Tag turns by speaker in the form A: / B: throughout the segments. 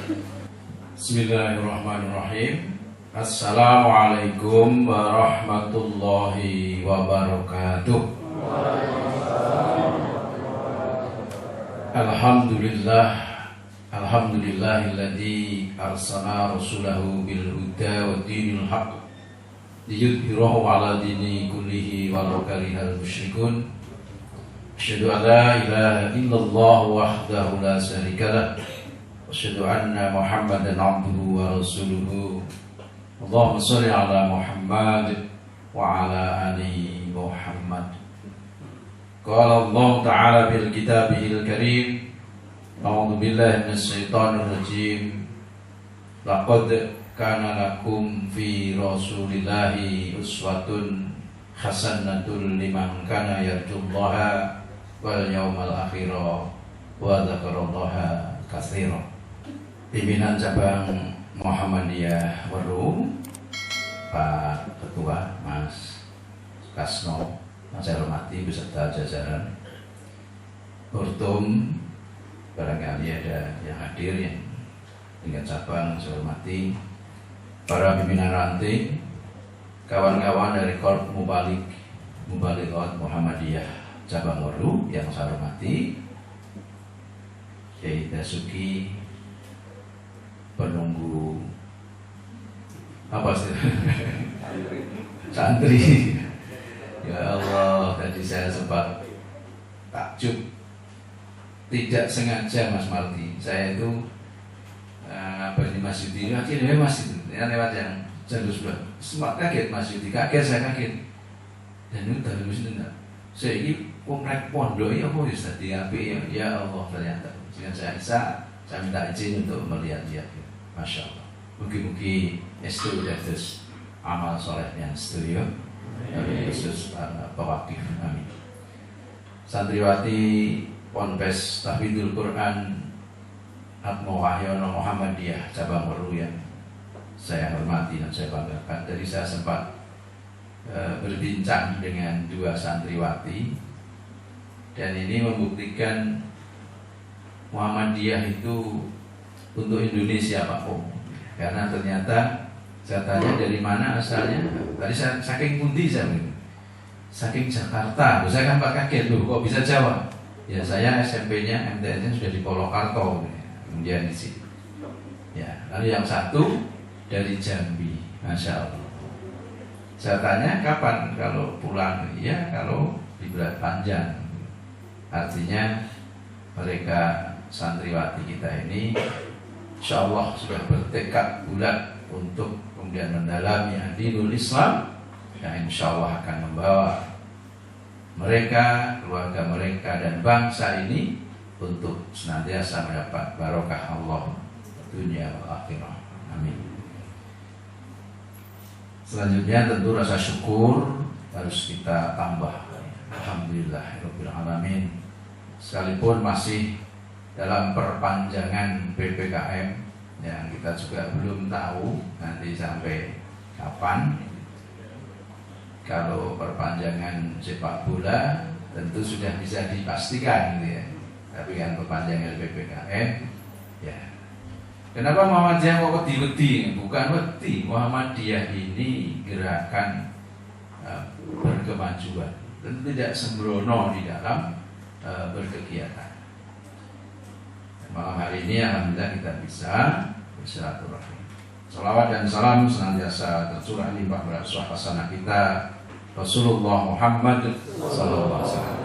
A: Bismillahirrahmanirrahim. Assalamualaikum warahmatullahi wabarakatuh. Alhamdulillahilladzi arsala rasulahu bil huda wa dinil haqq liyudhhirahu 'ala dini kullihi walau karihal musyrikun. Asyhadu an la ilaha illallah wahdahu la syarika lah. Asyhadu anna Muhammadan abduhu wa rasuluhu. Allahumma shalli ala Muhammad wa ala ali Muhammad. Qala Allah Ta'ala bil kitabihil karim. A'udzu billahi minasy syaithanir rajim. Laqad kana lakum fi Rasulillahi uswatun hasanatun liman kana yarjullaha wal yawmal akhir wa dzakarallaha katsiran. Pimpinan cabang Muhammadiyah Weru, Pak Ketua Mas Kasno, saya hormati beserta jajaran Urtum, barangkali ada yang hadir yang tingkat cabang, saya hormati para pimpinan ranting, kawan-kawan dari Korp Mubalighat Muhammadiyah cabang Weru yang saya hormati, Kiai Dasuki, penunggu apa sih? Santri. Ya Allah, tadi saya sempat takjub, tidak sengaja Mas Marti. Saya itu di Mas Yudi, akhirnya Mas itu lewat yang jalur sebelah. Sempat kaget Mas Yudi, saya kaget. Dan itu dari sini enggak. Saya ini komplek pondok ya, apa bisa diapi ya Allah ternyata. Sehingga saya minta izin untuk melihat-lihat. Masya Allah. Mugi-mugi estu dados amal soleh yang setuju. Dari Yesus pewakif. Amin. Santriwati Ponpes Tahfidzul Quran Atmo Wahyono Muhammadiyah cabang Weru yang saya hormati dan saya banggakan. Jadi saya sempat berbincang dengan dua santriwati, dan ini membuktikan Muhammadiyah itu untuk Indonesia Pak Om. Karena ternyata saya tanya dari mana asalnya. Tadi saya saking pundi saya bilang, saking Jakarta. Saya kan Pak kaget, loh kok bisa Jawa. Ya saya SMP-nya MTS-nya sudah di Polokarto, kemudian di sini. Ya, lalu yang satu dari Jambi, Masya Allah. Saya tanya kapan kalau pulang? Ya kalau liburan panjang. Artinya mereka santriwati kita ini insya Allah sudah bertekad bulat untuk kemudian mendalami dinul Islam, yang insya Allah akan membawa mereka, keluarga mereka dan bangsa ini untuk senantiasa mendapat barokah Allah dunia wal akhirah. Amin. Selanjutnya tentu rasa syukur harus kita tambah. Alhamdulillahirabbil alamin. Sekalipun masih dalam perpanjangan PPKM yang kita juga belum tahu nanti sampai kapan. Kalau perpanjangan sepak bola tentu sudah bisa dipastikan gitu ya. Tapi kan perpanjangan PPKM ya. Kenapa Muhammadiyah kok wedi? Bukan wedi. Muhammadiyah ini gerakan berkemajuan dan tidak sembrono di dalam berkegiatan. Malam hari ini alhamdulillah kita bisa bersilaturahmi. Salawat dan salam senantiasa tercurah limpah berasal hasanah kita Rasulullah Muhammad sallallahu alaihi wasallam.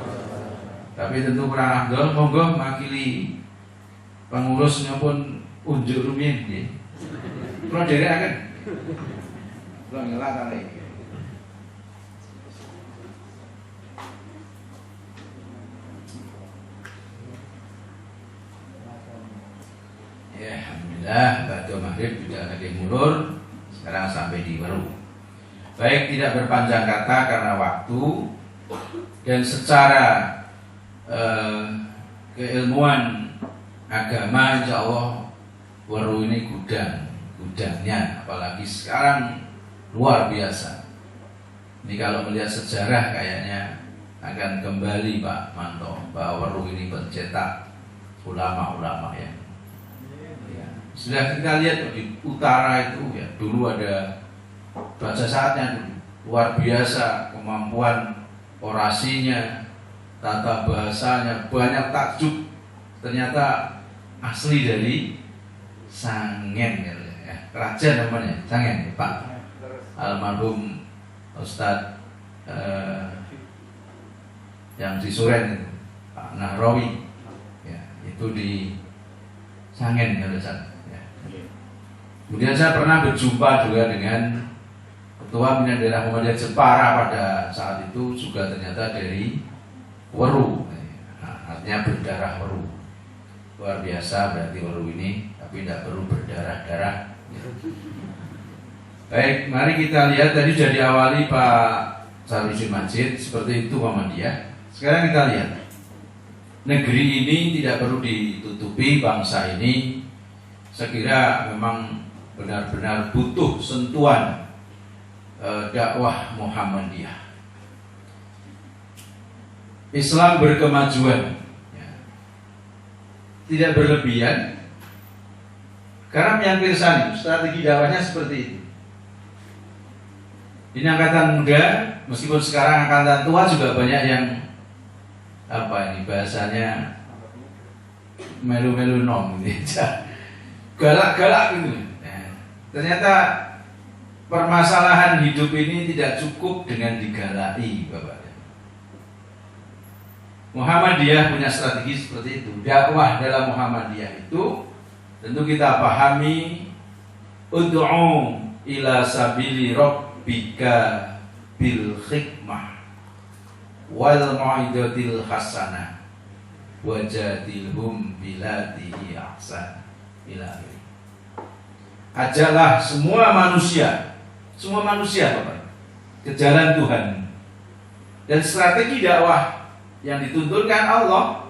A: Tapi tentu kurang afdal monggo makili pengurusnya pun unjuk rumiyin nggih. Kula dherekaken. Kula ngelak kali. Ya, alhamdulillah ba'da maghrib sudah lagi mulur. Sekarang sampai di Weru. Baik, tidak berpanjang kata karena waktu dan secara keilmuan agama insya Allah Weru ini gudangnya, apalagi sekarang luar biasa. Ini kalau melihat sejarah kayaknya akan kembali Pak Manto bahwa Weru ini pencetak ulama-ulama yang Sudah kita lihat di utara itu ya, dulu ada baca saatnya dulu luar biasa, kemampuan orasinya, tata bahasanya, banyak takjub, ternyata asli dari Sangen ya, Raja namanya Sangen, Pak almarhum Ustadz yang di Suren itu, Pak Nahrawi ya, itu di Sangen ya. Kemudian saya pernah berjumpa juga dengan Ketua Pimpinan Daerah Muhammadiyah Jepara pada saat itu, juga ternyata dari Weru, nah, artinya berdarah Weru. Luar biasa berarti Weru ini, tapi tidak perlu berdarah-darah. Baik, mari kita lihat, tadi sudah diawali Pak Sarusi Majid, seperti itu Muhammadiyah. Sekarang kita lihat, negeri ini tidak perlu ditutupi, bangsa ini sekira memang benar-benar butuh sentuhan dakwah Muhammadiyah. Islam berkemajuan ya, tidak berlebihan, karena menyangkir sana strategi dakwahnya seperti itu. Ini angkatan muda, meskipun sekarang angkatan tua juga banyak yang bahasanya melu-melu nom gitu, galak-galak gitu. Ternyata permasalahan hidup ini tidak cukup dengan digalai, Bapak. Muhammadiyah punya strategi seperti itu. Dakwah dalam Muhammadiyah itu tentu kita pahami, ud'u ila sabili rabbika bil hikmah wal mau'izatil hasanah wajadilhum bilatihi ahsan ila akhir. Ajalah semua manusia Bapak, ke jalan Tuhan. Dan strategi dakwah yang dituntunkan Allah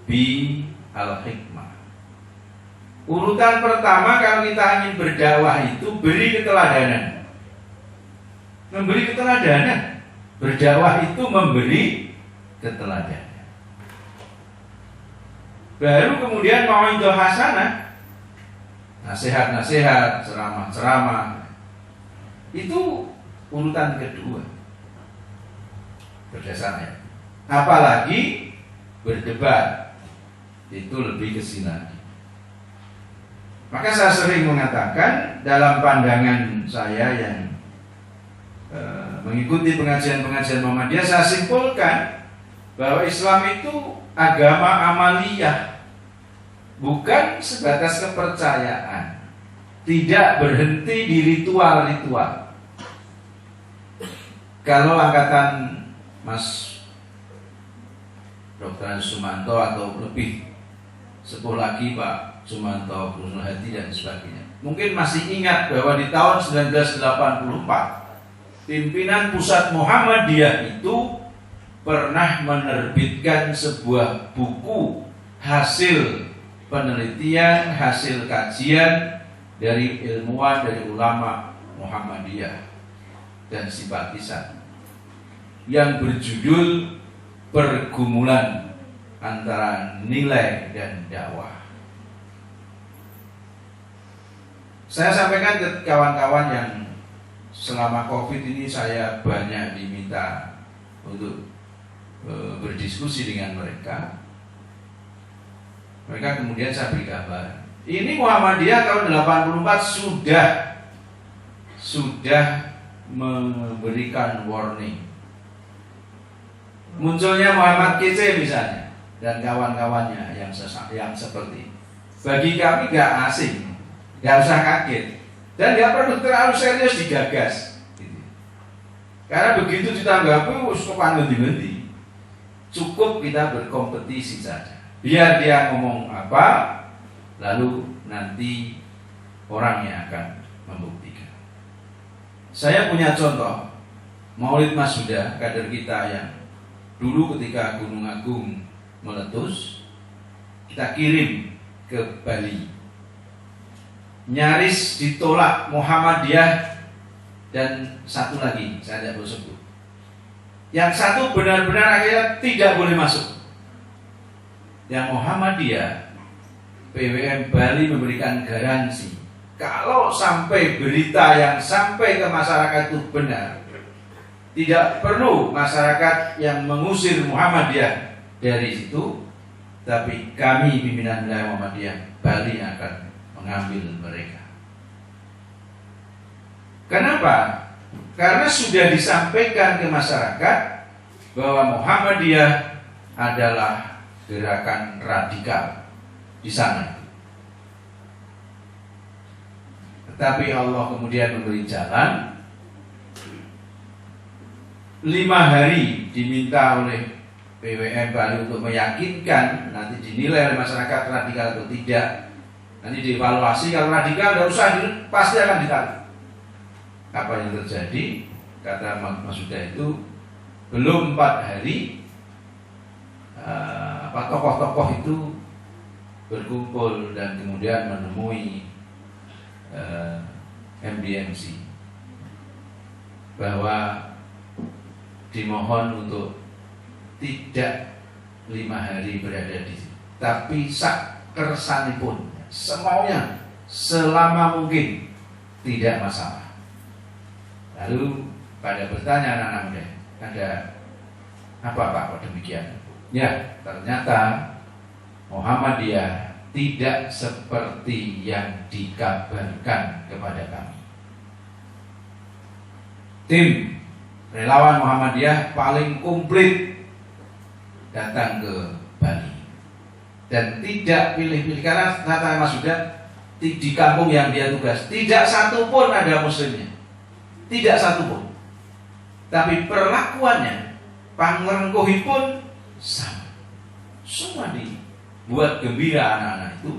A: bi al-hikmah. Urutan pertama kalau kita ingin berdakwah itu beri keteladanan. Memberi keteladanan. Berdakwah itu memberi keteladanan. Baru kemudian mau'izah hasanah, nasihat-nasihat, ceramah-ceramah, itu urutan kedua berdasarnya. Apalagi berdebat, itu lebih kesini lagi. Maka saya sering mengatakan dalam pandangan saya yang mengikuti pengajian-pengajian Muhammadiyah, saya simpulkan bahwa Islam itu agama amaliyah, bukan sebatas kepercayaan, tidak berhenti di ritual-ritual. Kalau angkatan Mas Dr. Sumanto atau lebih sepuh lagi Pak Sumanto, Husnul Hadi dan sebagainya, mungkin masih ingat bahwa di tahun 1984 pimpinan pusat Muhammadiyah itu pernah menerbitkan sebuah buku hasil penelitian, hasil kajian dari ilmuwan, dari ulama Muhammadiyah dan simpatisan yang berjudul Pergumulan Antara Nilai dan Dakwah. Saya sampaikan ke kawan-kawan yang selama COVID ini saya banyak diminta untuk berdiskusi dengan mereka. Mereka kemudian saya beri kabar, ini Muhammadiyah tahun 84 sudah memberikan warning. Munculnya Muhammad Kece misalnya dan kawan-kawannya yang seperti ini, bagi kami gak asing, gak usah kaget, dan gak perlu terlalu serius digagas gitu. Karena begitu ditanggapi kok ngendi-ngendi, cukup kita berkompetisi saja. Biar dia ngomong apa, lalu nanti orang yang akan membuktikan. Saya punya contoh, Maulid Mas Huda, kader kita yang dulu ketika Gunung Agung meletus, kita kirim ke Bali. Nyaris ditolak Muhammadiyah dan satu lagi, saya tidak boleh sebut. Yang satu benar-benar akhirnya tidak boleh masuk. Yang Muhammadiyah PWM Bali memberikan garansi kalau sampai berita yang sampai ke masyarakat itu benar, tidak perlu masyarakat yang mengusir Muhammadiyah dari situ, tapi kami pimpinan wilayah Muhammadiyah Bali akan mengambil mereka. Kenapa? Karena sudah disampaikan ke masyarakat bahwa Muhammadiyah adalah gerakan radikal di sana. Tetapi Allah kemudian memberi jalan. 5 hari diminta oleh PWM Bali untuk meyakinkan, nanti dinilai oleh masyarakat radikal atau tidak. Nanti dievaluasi, kalau radikal tidak usah, pasti akan ditarik. Apa yang terjadi? Kata Mas Huda itu belum 4 hari tokoh-tokoh itu berkumpul dan kemudian menemui MDMC bahwa dimohon untuk tidak 5 hari berada di sini, tapi sak kersanipun, semaunya, selama mungkin, tidak masalah. Lalu pada bertanya anak-anak muda, ada apa Pak kok demikian? Ya, ternyata Muhammadiyah tidak seperti yang dikabarkan kepada kami. Tim relawan Muhammadiyah paling komplit datang ke Bali dan tidak pilih-pilih, karena kata Mas Huda, di kampung yang dia tugas tidak satu pun ada muslimnya, tidak satu pun. Tapi perlakuannya, pangrengkuhipun sama. Semua dibuat gembira anak-anak itu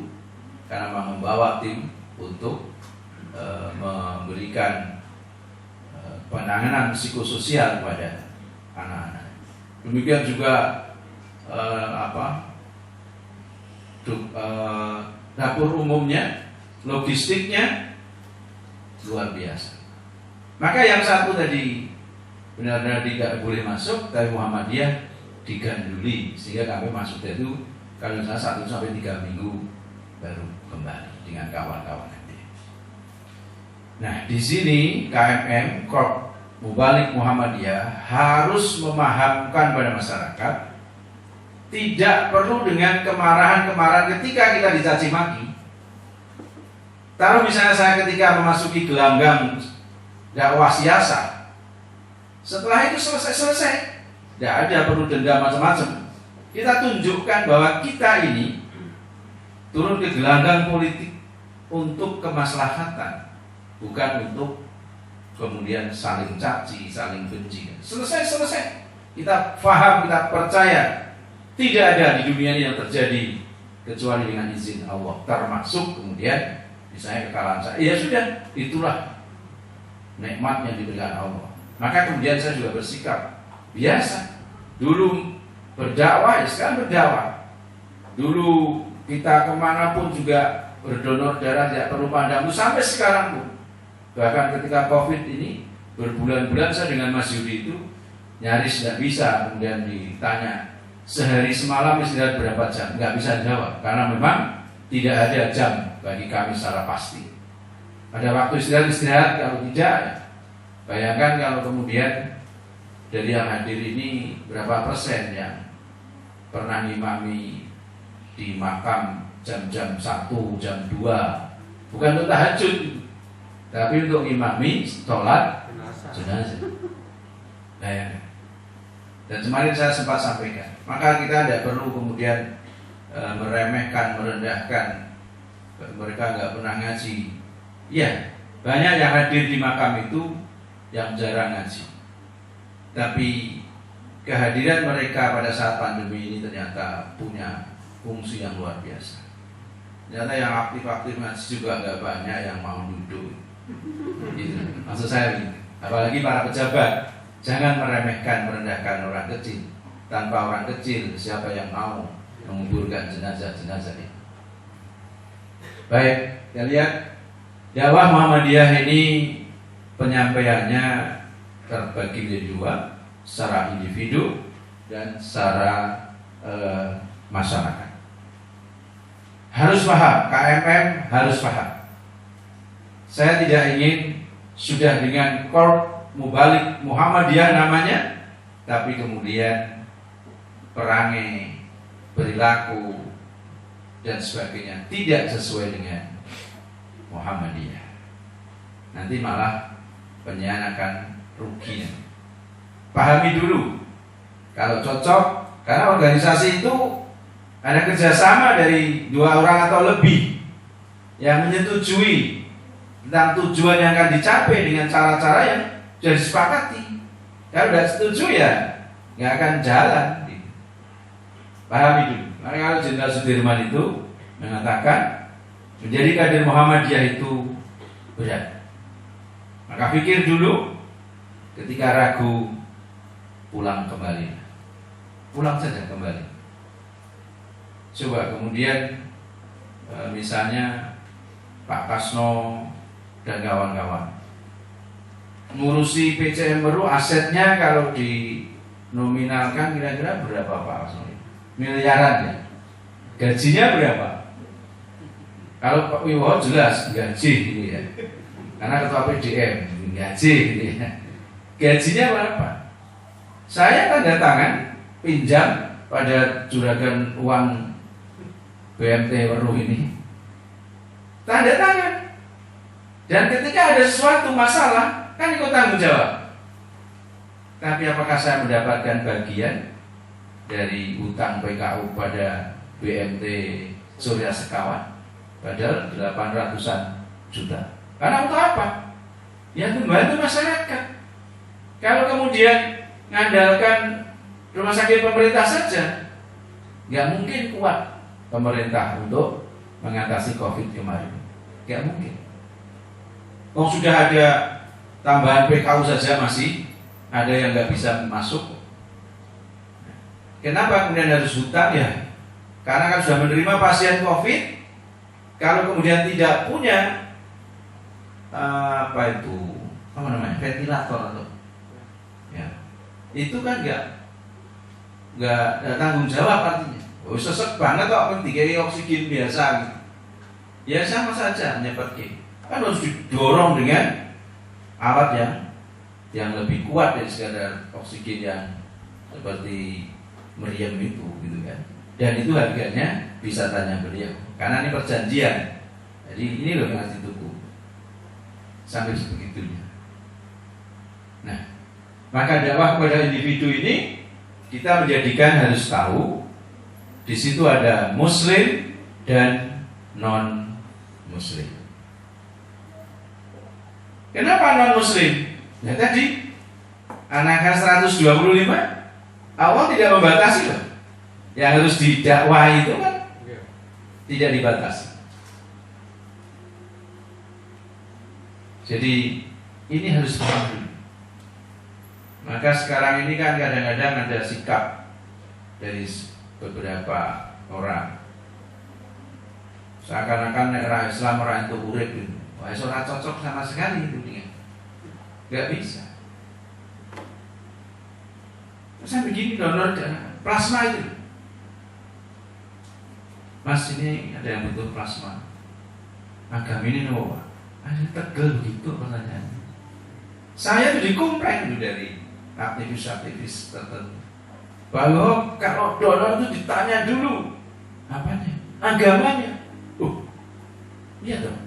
A: karena membawa tim untuk memberikan penanganan psikososial kepada anak-anak. Demikian juga dapur umumnya, logistiknya luar biasa. Maka yang satu tadi benar-benar tidak boleh masuk, tapi Muhammadiyah diganduli sehingga kami masuk itu kalau misalnya 1 sampai 3 minggu baru kembali dengan kawan-kawan nanti. Nah, di sini KMM Korp Mubalik Muhammadiyah harus memahamkan pada masyarakat, tidak perlu dengan kemarahan-kemarahan ketika kita dicaci maki. Taruh misalnya saya ketika memasuki gelanggang dakwah siasa, setelah itu selesai, tidak ada perlu dendam macam-macam. Kita tunjukkan bahwa kita ini turun ke gelanggang politik untuk kemaslahatan, bukan untuk kemudian saling caci, saling benci. Selesai. Kita paham, kita percaya tidak ada di dunia ini yang terjadi kecuali dengan izin Allah. Termasuk kemudian misalnya kekalahan saya. Ya sudah, itulah nikmat yang diberikan Allah. Maka kemudian saya juga bersikap biasa. Dulu berdakwah, ya sekarang berdakwah. Dulu kita kemanapun juga berdonor darah, tidak perlu pandang sampai sekarang pun. Bahkan ketika COVID ini berbulan-bulan saya dengan Mas Yudi itu nyaris tidak bisa kemudian ditanya sehari semalam istirahat berapa jam, nggak bisa jawab karena memang tidak ada jam bagi kami secara pasti. Ada waktu istirahat, kalau tidak, bayangkan kalau kemudian dari yang hadir ini berapa persen yang pernah ngimami di makam jam-jam 1, jam 2, bukan untuk tahajud, tapi untuk ngimami sholat jenazah. Bayangkan. Dan kemarin saya sempat sampaikan, maka kita tidak perlu kemudian meremehkan, merendahkan mereka nggak pernah ngaji. Ya, banyak yang hadir di makam itu yang jarang ngaji. Tapi kehadiran mereka pada saat pandemi ini ternyata punya fungsi yang luar biasa. Ternyata yang aktif-aktif ngaji juga nggak banyak yang mau duduk. Gitu. Maksud saya ini, apalagi para pejabat, jangan meremehkan, merendahkan orang kecil. Tanpa orang kecil, siapa yang mau menguburkan jenazah-jenazah ini? Baik, kita lihat dakwah Muhammadiyah ini penyampaiannya terbagi menjadi 2, secara individu dan secara masyarakat. harus paham, KMM harus paham. Saya tidak ingin sudah dengan Korps Mubalik Muhammadiyah namanya, tapi kemudian perangai, perilaku dan sebagainya tidak sesuai dengan Muhammadiyah. Nanti malah penyiaran akan rugi. Pahami dulu kalau cocok, karena organisasi itu ada kerjasama dari 2 orang atau lebih yang menyetujui tentang tujuan yang akan dicapai dengan cara-cara yang sudah disepakati. Kalau tidak setuju ya nggak akan jalan. Pahami dulu. Karena kalau Jenderal Sudirman itu mengatakan menjadi kader Muhammadiyah itu berat. Maka pikir dulu, ketika ragu pulang kembali. Pulang saja kembali. Coba kemudian misalnya Pak Kasno dan kawan-kawan ngurusi PCM Meru, asetnya kalau dinominalkan kira-kira berapa Pak Kasno? Miliaran ya. Gajinya berapa? Kalau Pak Wibowo jelas gaji gitu ya. Karena ketua PDM gaji gitu ya. Gajinya berapa? Saya tanda tangan pinjam pada juragan uang BMT Weruh ini, tanda tangan. Dan ketika ada suatu masalah kan ikut tanggung jawab. Tapi apakah saya mendapatkan bagian dari utang PKU pada BMT Surya Sekawan? Padahal 800-an juta. Karena untuk apa? Yang membantu masyarakat. Kalau kemudian mengandalkan rumah sakit pemerintah saja, nggak mungkin kuat pemerintah untuk mengatasi COVID kemarin. Nggak mungkin. Oh, sudah ada tambahan PKU saja masih ada yang nggak bisa masuk. Kenapa kemudian harus hutang ya? Karena kan sudah menerima pasien COVID. Kalau kemudian tidak punya ventilator atau ya, itu kan nggak tanggung jawab artinya. Oh, sesek banget kok dikai oksigen biasa gitu. Ya sama saja nyepet. Kan harus didorong dengan alat yang lebih kuat dari sekadar oksigen yang seperti meriam itu gitu kan. Dan itu harganya bisa tanya beliau, karena ini perjanjian. Jadi ini loh yang harus ditunggu sampai sebegitunya. Nah, maka dakwah kepada individu ini kita menjadikan harus tahu di situ ada Muslim dan non Muslim. Kenapa non Muslim? Ya tadi An-Nahl 125 Allah tidak membatasi loh. Yang harus didakwahi itu kan tidak dibatasi. Jadi ini harus paham dulu. Maka sekarang ini kan kadang-kadang ada sikap dari beberapa orang seakan-akan orang Islam orang itu urip gitu. Wah, ora cocok sama sekali itu dia. Gak bisa. Saya begini donor plasma itu. Mas, ini ada yang butuh plasma. Agama ini nopo? Ada tegel begitu pertanyaannya. Saya tuh dikomplain itu dari aktivis-aktivis tertentu bahwa kalau donor itu ditanya dulu apanya? Agamanya. Iya dong.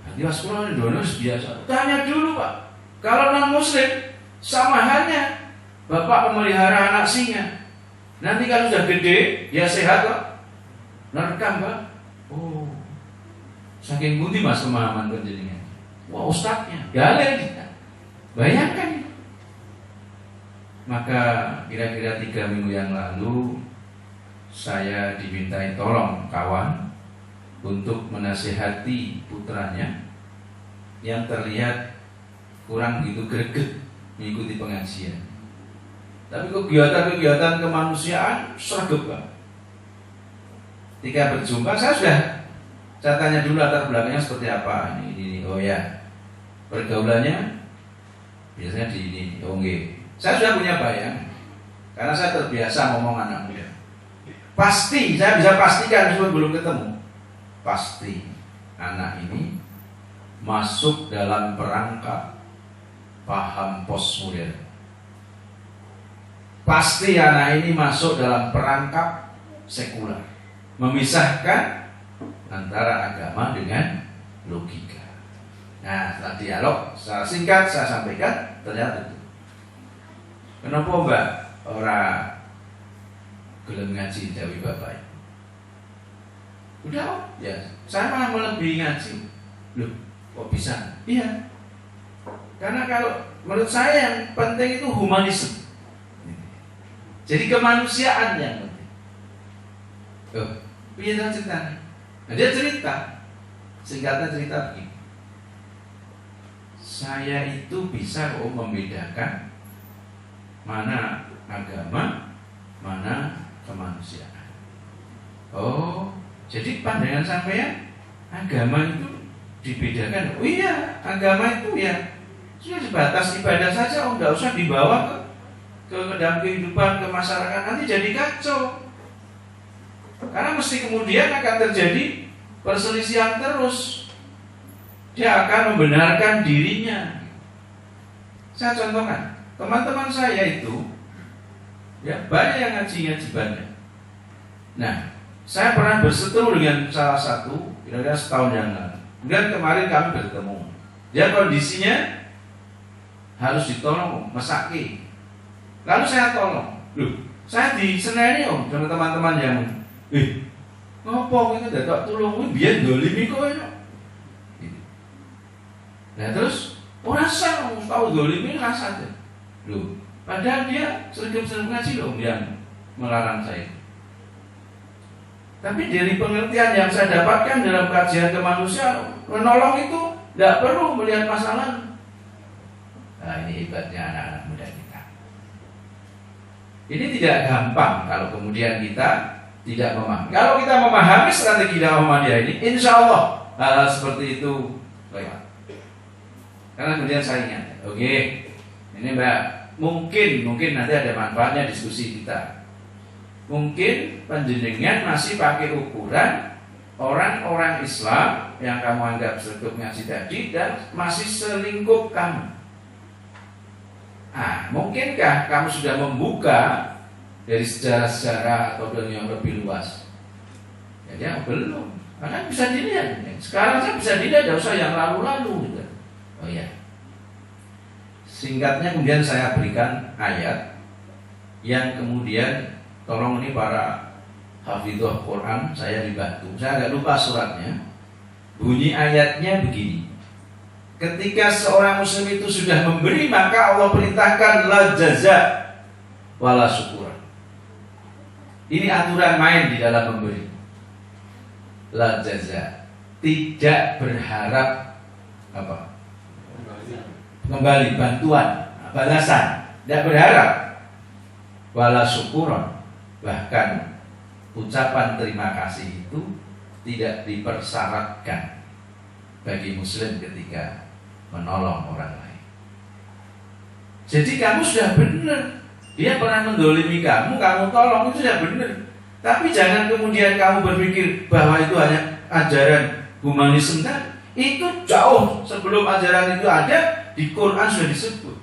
A: Hati waspada donor biasa. Tanya dulu Pak. Kalau non Muslim sama halnya bapak memelihara anak singa. Nanti kalau sudah gede, ya sehat kok. Nerekam Pak. Oh, saking budi mas pemahaman penjelinya. Wah, ustadznya galer kita. Bayangkan. Maka kira-kira 3 minggu yang lalu saya dimintai tolong kawan untuk menasihati putranya yang terlihat kurang begitu greget mengikuti pengajian. Tapi kegiatan-kegiatan kemanusiaan sergap Pak. Ketika berjumpa saya tanya dulu latar belakangnya seperti apa ini. Oh ya, pergaulannya biasanya di ini. Saya sudah punya bayang karena saya terbiasa ngomong anak muda. Pasti, saya bisa pastikan meskipun belum ketemu, pasti anak ini masuk dalam perangkap paham postmodern. Pasti anak ini masuk dalam perangkap sekular, memisahkan antara agama dengan logika. Nah, setelah dialog secara singkat saya sampaikan, ternyata itu. Kenapa Mbak orang gelem ngaji Dewi Bapak? Udah, ya saya malah melebihi ngaji. Loh, kok bisa? Iya. Karena kalau menurut saya yang penting itu humanisme. Jadi kemanusiaan yang penting. Oh, piye ceritanya? Nah, dia cerita, singkatnya cerita begini. Saya itu bisa membedakan mana agama, mana kemanusiaan. Oh, jadi pandangan sampean agama itu dibedakan. Oh iya, agama itu ya sudah sebatas ibadah saja, enggak usah dibawa ke dalam kehidupan, ke masyarakat, nanti jadi kacau. Karena mesti kemudian akan terjadi perselisihan terus. Dia akan membenarkan dirinya. Saya contohkan, teman-teman saya itu ya banyak yang ngaji banyak. Nah, saya pernah berseteru dengan salah satu kira-kira setahun yang lalu. Kemudian kemarin kami bertemu. Dia kondisinya harus ditolong mesake. Lalu saya tolong. Loh, saya diseneni dengan teman-teman yang ngopo itu dadak tulung biyen dolimi kowe. Nah terus orang sang tahu dolimi rasa aja. Loh, padahal dia sering-sering ngaji loh yang melarang saya. Tapi dari pengertian yang saya dapatkan dalam kajian kemanusiaan, menolong itu tidak perlu melihat masalah. Nah ini hebatnya anak-anak muda kita. Ini tidak gampang kalau kemudian kita tidak memahami. Kalau kita memahami strategi dakwah dia ini, insya Allah hal seperti itu lewat. Karena kemudian saya ingat, oke, ini Mbak, mungkin nanti ada manfaatnya diskusi kita. Mungkin panjenengan masih pakai ukuran orang-orang Islam yang kamu anggap selingkuh ngaji tadi dan masih selingkuh kamu. Mungkinkah kamu sudah membuka dari sejarah-sejarah atau yang lebih luas? Ya belum. Karena bisa dilihat. Sekarang saya bisa dilihat, tidak usah yang lalu-lalu. Gitu. Oh ya. Singkatnya kemudian saya berikan ayat yang kemudian tolong ini para hafidhah Quran, saya dibantu. Saya agak lupa suratnya. Bunyi ayatnya begini. Ketika seorang muslim itu sudah memberi, maka Allah perintahkan la jaza wala syukuran. Ini aturan main di dalam memberi. La jaza, tidak berharap apa? Kembali bantuan, balasan, tidak berharap. Wala syukuran, bahkan ucapan terima kasih itu tidak dipersyaratkan bagi muslim ketika menolong orang lain. Jadi kamu sudah benar, dia pernah mendolimi kamu tolong, itu sudah benar. Tapi jangan kemudian kamu berpikir bahwa itu hanya ajaran humanisme. Itu jauh sebelum ajaran itu ada. Di Quran sudah disebut.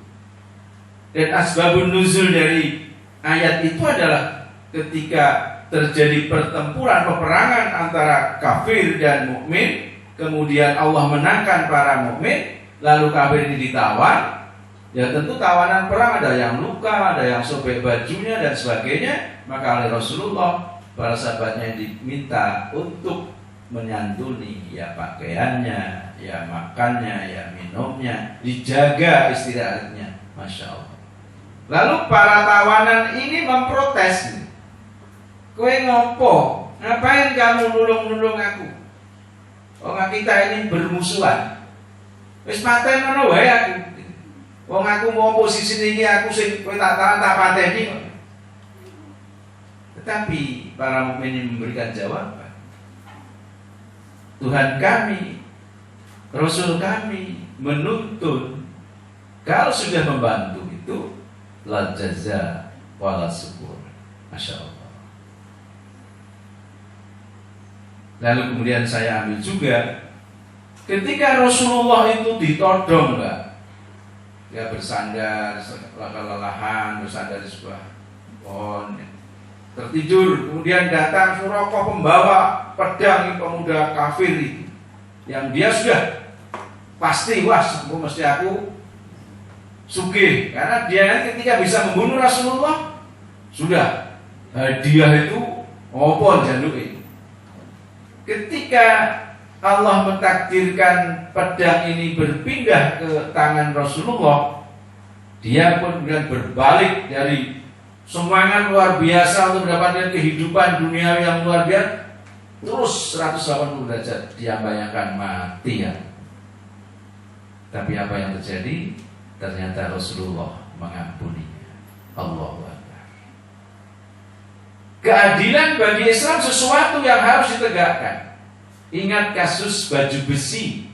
A: Dan asbabun nuzul dari ayat itu adalah ketika terjadi pertempuran, peperangan antara kafir dan mukmin, kemudian Allah menangkan para mukmin, lalu kafir ini ditawan. Ya tentu tawanan perang ada yang luka, ada yang sobek bajunya dan sebagainya. Maka oleh Rasulullah, para sahabatnya diminta untuk menyantuni ya pakaiannya, ya makannya, ya minumnya, dijaga istirahatnya. Masya Allah. Lalu para tawanan ini memprotes. Kowe ngopo? Ngapain kamu nulung-nulung aku? Kita ini bermusuhan. Wis paten ngono wae aku. Aku mau posisi ini aku sing kowe tak pateni. Tetapi para mukmin memberikan jawaban. Tuhan kami, Rasul kami menuntun kalau sudah membantu itu la jaza wala syukur. Masya Allah. Lalu kemudian saya ambil juga ketika Rasulullah itu ditodong, Mbak, dia bersandar kelelahan, bersandar di sebuah pohon, tertidur. Kemudian datang Suraqah pembawa pedang, pemuda kafir itu, yang dia sudah pasti, wah, mesti aku sugih, karena dia ketika bisa membunuh Rasulullah sudah hadiah itu opon jaluk. Ketika Allah mentakdirkan pedang ini berpindah ke tangan Rasulullah, dia pun kemudian berbalik dari semangat luar biasa untuk mendapatkan kehidupan dunia yang luar biasa, terus 180 derajat dia bayangkan mati ya. Tapi apa yang terjadi? Ternyata Rasulullah mengampuninya. Allahu Akbar. Keadilan bagi Islam sesuatu yang harus ditegakkan. Ingat kasus baju besi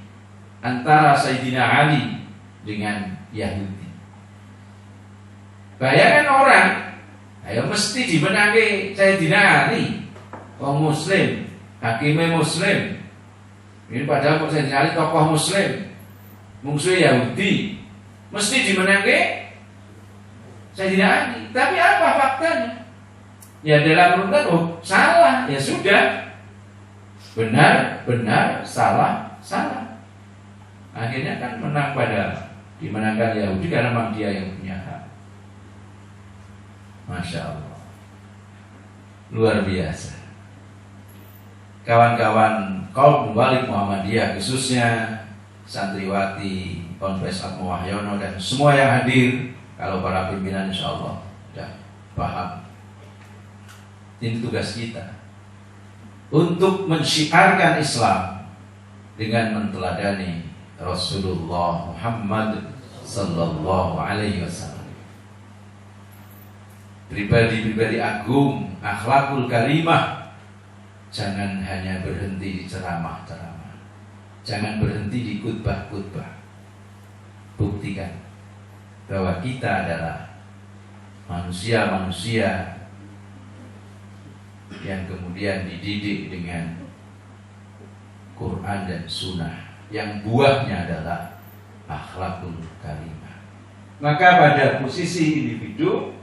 A: antara Sayyidina Ali dengan Yahudi. Bayangkan orang, ayo mesti dimenangi Sayyidina Ali, orang Muslim, hakimnya Muslim. Ini padahal Sayyidina Ali tokoh Muslim, musuh Yahudi. Mesti dimenangi Sayyidina Ali. Tapi apa faktanya? Ya dalam urutan, oh salah, ya sudah. Benar, salah. Akhirnya kan menang pada dimenangkan Yahudi karena memang dia yang punya hak. Masya Allah, luar biasa. Kawan-kawan kaum Wali Muhammadiyah, khususnya santriwati Ponpes Atma Wahyono dan semua yang hadir, kalau para pimpinan insya Allah sudah paham. Ini tugas kita untuk mensyiarkan Islam dengan menteladani Rasulullah Muhammad sallallahu alaihi wasallam. Pribadi-pribadi agung, akhlakul karimah. Jangan hanya berhenti di ceramah-ceramah, jangan berhenti di khutbah-khutbah. Buktikan bahwa kita adalah manusia-manusia yang kemudian dididik dengan Quran dan Sunnah, yang buahnya adalah akhlakul karimah. Maka pada posisi individu,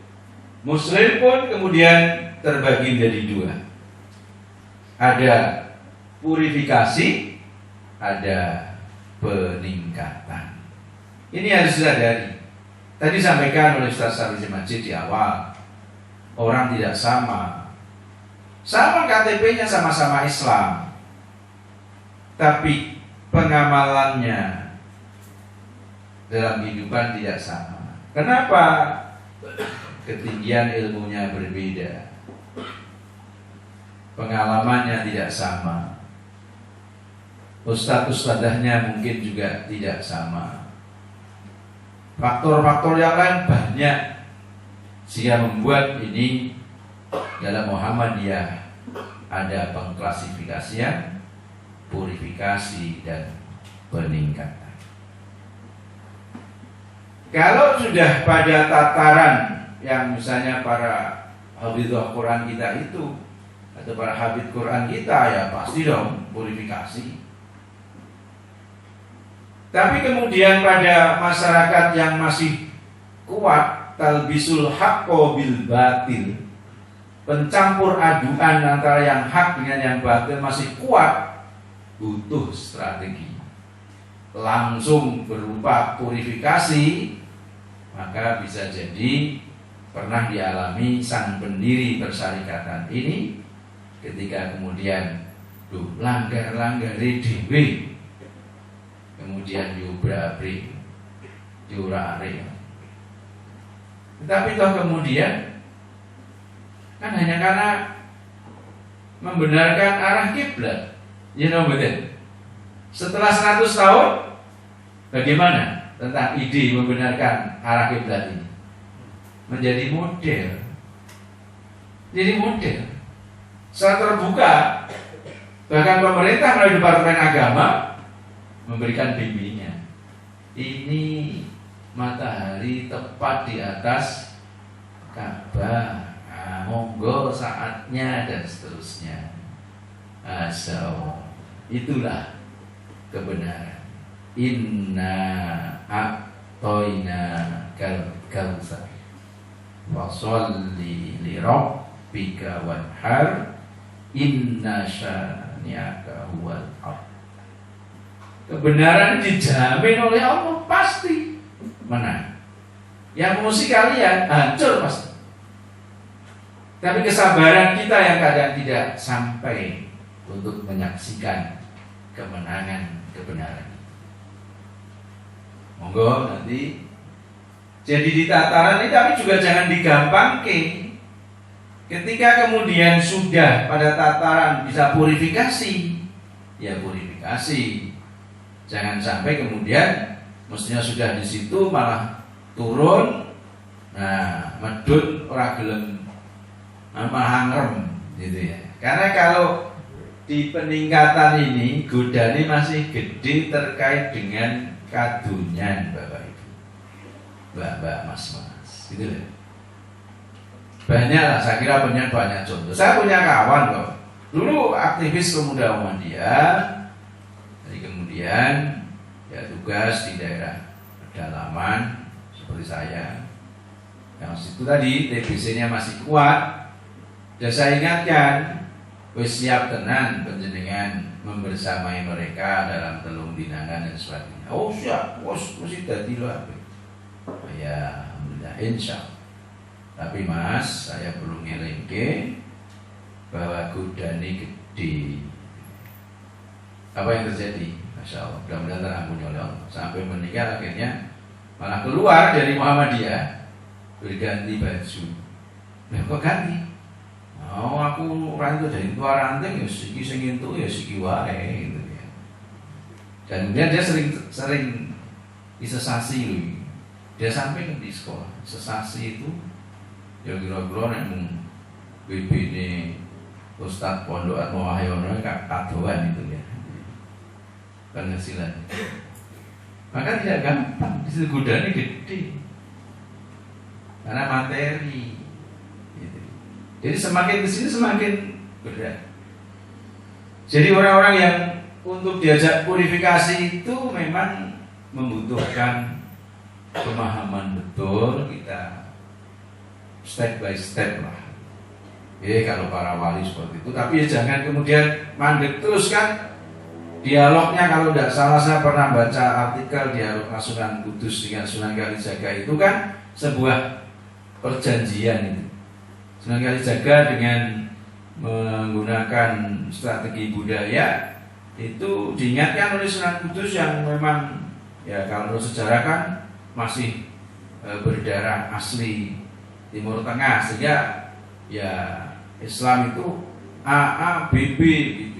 A: Muslim pun kemudian terbagi menjadi dua. Ada purifikasi, ada peningkatan. Ini harus disadari. Tadi sampaikan oleh Ustaz Sarwiji Majid di awal, orang tidak sama. Sama KTP-nya sama-sama Islam, tapi pengamalannya dalam kehidupan tidak sama. Kenapa? Ketinggian ilmunya berbeda, pengalamannya tidak sama, ustadz-ustadzahnya mungkin juga tidak sama. Faktor-faktor yang lain banyak sehingga membuat ini dalam Muhammadiyah ada pengklasifikasian, purifikasi dan peningkatan. Kalau sudah pada tataran yang misalnya para hafizah Quran kita itu atau para hafid Quran kita, ya pasti dong purifikasi. Tapi kemudian pada masyarakat yang masih kuat talbisul haqqo bil batil, pencampur aduan antara yang hak dengan yang batil masih kuat, butuh strategi langsung berupa purifikasi. Maka bisa jadi pernah dialami sang pendiri persyarikatan ini ketika kemudian langgar-langgar dhewe, kemudian diubra-abrik, diurak-arik. Tetapi toh kemudian kan hanya karena membenarkan arah kiblat, betul. Setelah 100 tahun, bagaimana tentang ide membenarkan arah kiblat ini? Menjadi model. Jadi model. Secara terbuka, bahkan pemerintah melalui Departemen Agama memberikan bimbingan. Ini matahari tepat di atas Ka'bah, monggo saatnya dan seterusnya. asal. Itulah kebenaran. Inna a'toina kal-kautsar fasholli li rabbika wanhar inna syani'aka huwal abtar. Kebenaran dijamin oleh Allah, pasti menang. Yang musuh kalian hancur pasti. Tapi kesabaran kita yang kadang tidak sampai untuk menyaksikan kemenangan kebenaran. Monggo nanti jadi di tataran ini, tapi juga jangan digampangkan. Ketika kemudian sudah pada tataran bisa purifikasi, ya purifikasi. Jangan sampai kemudian mestinya sudah di situ malah turun, nah medun ora gelem malah ngrem gitu ya. Karena kalau di peningkatan ini godane masih gede terkait dengan kadunyan Bapak Ibu, Mbak Mas, gitu ya. Banyak lah, saya kira banyak contoh. Saya punya kawan kok, dulu aktivis pemuda Muhammadiyah, jadi kemudian ya tugas di daerah pedalaman seperti saya, yang situ tadi TBC-nya masih kuat, dan saya ingatkan, wis siap tenan panjenengan membersamai mereka dalam telung dinangan dan sebagainya. Oh siap, mesti dadi lho. Ya, alhamdulillah, insyaallah. Tapi Mas, saya perlu ngelingke bahwa godane gede. Apa yang terjadi? Masya Allah, mudah-mudahan terampuni oleh Allah. Sampai menikah akhirnya malah keluar dari Muhammadiyah, berganti baju. Nah, kok ganti? Oh, aku rantu dari tua ranting, ya siki sing entuk ya siki wae gitu ya. Dan kemudian dia sering disesasi loh. Dia sampai di sekolah, sesasi itu ya kira-kira nek mung BB-ne Ustaz Pondok Atma Wahyono kadoan itu ya. Penghasilan. Maka tidak gampang, disitu godane gede. Karena materi. Gitu. Jadi semakin ke sini semakin berat. Jadi orang-orang yang untuk diajak purifikasi itu memang membutuhkan pemahaman betul, kita step by step lah. Kalau para wali seperti itu, tapi ya jangan kemudian mandek terus kan. Dialognya kalau tidak salah saya pernah baca artikel dialog Sunan Kudus dengan Sunan Kalijaga itu kan sebuah perjanjian itu. Sunan Kalijaga dengan menggunakan strategi budaya itu diingatkan oleh Sunan Kudus yang memang ya kalau menurut sejarah kan masih berdarah asli Timur Tengah, sehingga ya Islam itu AA, BB gitu.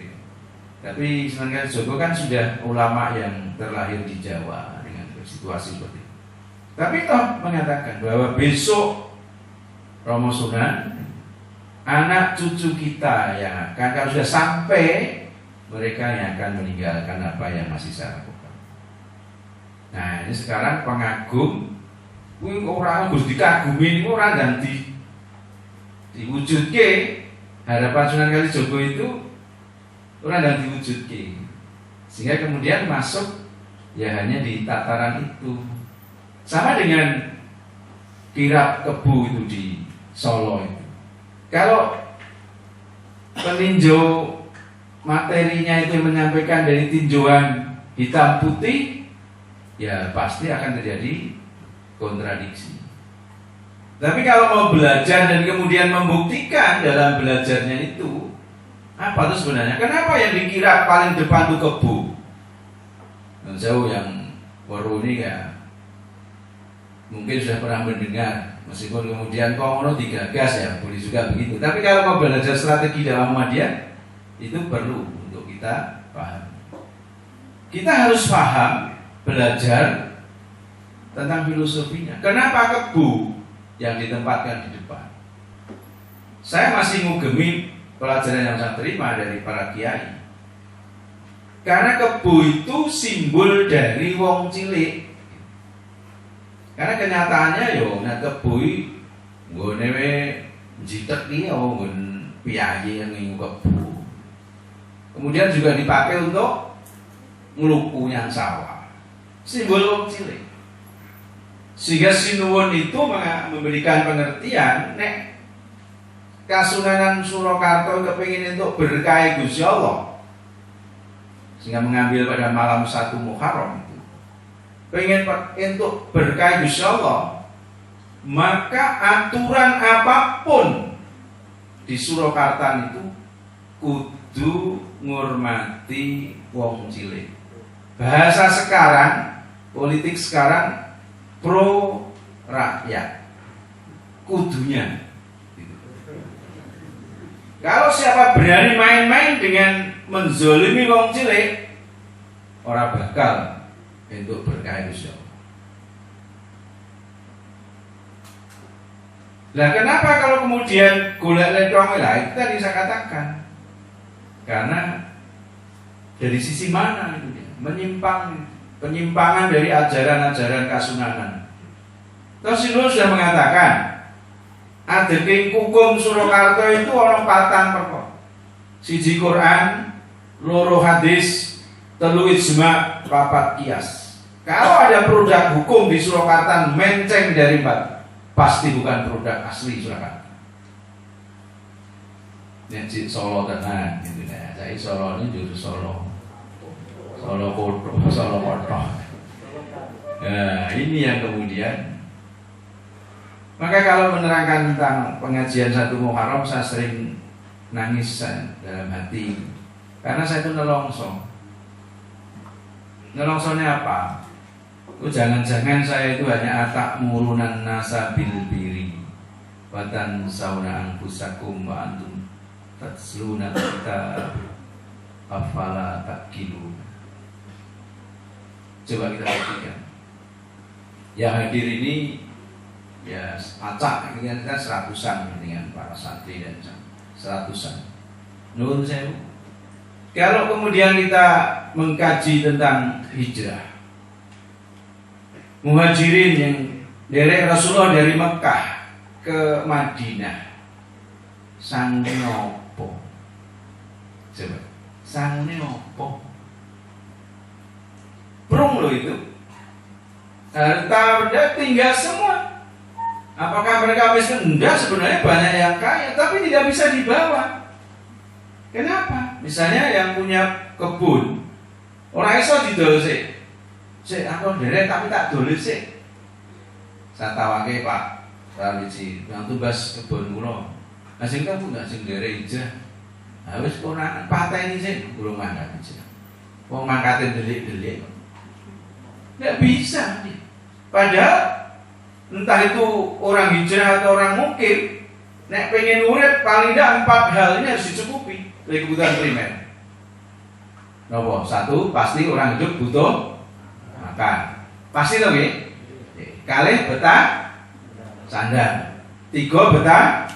A: Tapi Sunan Kalijaga kan sudah ulama yang terlahir di Jawa dengan situasi seperti itu. Tapi toh mengatakan bahwa besok Romo Sunan, anak cucu kita yang akan, kalau sudah sampai, mereka yang akan meninggalkan apa yang masih saya lakukan. Nah ini sekarang pengagum, orang harus dikagumi, orang dan diwujudke harapan Sunan Kalijaga itu orang dan diwujudke, sehingga kemudian masuk ya hanya di tataran itu. Sama dengan kirab kebu itu di Solo itu. Kalau peninjau materinya itu menyampaikan dari tinjauan hitam putih, ya pasti akan terjadi kontradiksi. Tapi kalau mau belajar dan kemudian membuktikan dalam belajarnya itu, apa itu sebenarnya? Kenapa yang dikira paling depan itu kebu? Dan jauh yang baru ini ya mungkin sudah pernah mendengar, meskipun kemudian kok ngono digagas ya, boleh juga begitu. Tapi kalau mau belajar strategi dalam Muhammadiyah, itu perlu untuk kita paham. Kita harus paham, belajar tentang filosofinya. Kenapa kebu yang ditempatkan di depan? Saya masih ngugemi pelajaran yang saya terima dari para kiai. Karena kebu itu simbol dari wong cilik. Karena kenyataannya yo nek kebu nggone jitek iki yo nggon piyayi yang ngingu kebu. Kemudian juga dipakai untuk nglupunya sawah. Simbol wong cilik. Sehingga Sinuwun itu memberikan pengertian nek Kasunanan Surakarta kepingin untuk berkah Gusti Allah, sehingga mengambil pada malam 1 Muharram itu pengen untuk berkah Gusti Allah, maka aturan apapun di Surakarta itu kudu ngurmati wong cilik. Bahasa sekarang, politik sekarang pro rakyat, kudunya. Kalau siapa berani main-main dengan menzolimi wong cilik, ora bakal untuk berkah Gusti Allah. Nah, kenapa kalau kemudian golek letong lah? Itu tadi saya katakan. Karena dari sisi mana itu dia? Penyimpangan dari ajaran-ajaran Kasunanan. Terus Sinuwun sudah mengatakan, adeging hukum Surakarta itu ana 4 perkara. 1 Quran, 2 hadis, 3 ijma, 4 kias. Kalau ada produk hukum di Surakarta menceng dari 4, pasti bukan produk asli Surakarta. Nek Solo tenan gitu ya. Saya Solo ini juru Solo. Solo Koto, Solo Koto. Nah, ini yang kemudian. Maka kalau menerangkan tentang pengajian 1 Muharram, saya sering nangis dalam hati. Karena saya itu nelongso. Nelongsonya apa? Jangan-jangan saya itu hanya atak murunan nasa bil biri watan sauna anfusakum wa antum tatsluna kita afala takilu. Coba kita perhatikan. Yang hadir ini ya acak, ini kan 100-an dengan para santri dan 100-an. Nuhun sewu. Kalau kemudian kita mengkaji tentang hijrah, Muhajirin yang derek Rasulullah dari Mekah ke Madinah, sangune opo? Coba, sangune opo? Prung loh itu. Harta benda tinggal semua. Apakah mereka miskin? Enggak, sebenarnya banyak yang kaya, tapi tidak bisa dibawa. Kenapa? Misalnya yang punya kebun, orang iso didol sih. Sik, aku derek tapi tak dolis sih. Saya tawake Pak Rawiji, yang tugas kebun kula. Nah sing kamu enggak sing derek ijah. Nah wis ponakan pateni sih, kurang mangkat ijah. Wong mangkate delik-delik. Enggak bisa. Padahal entah itu orang hijrah atau orang mukim, nek pengen urip paling tidak 4 hal ini harus dicukupi dari kebutuhan primer. Nomor 1, pasti orang hidup butuh makan. Pasti toh nggih? Kalih betah sandang. 3 betah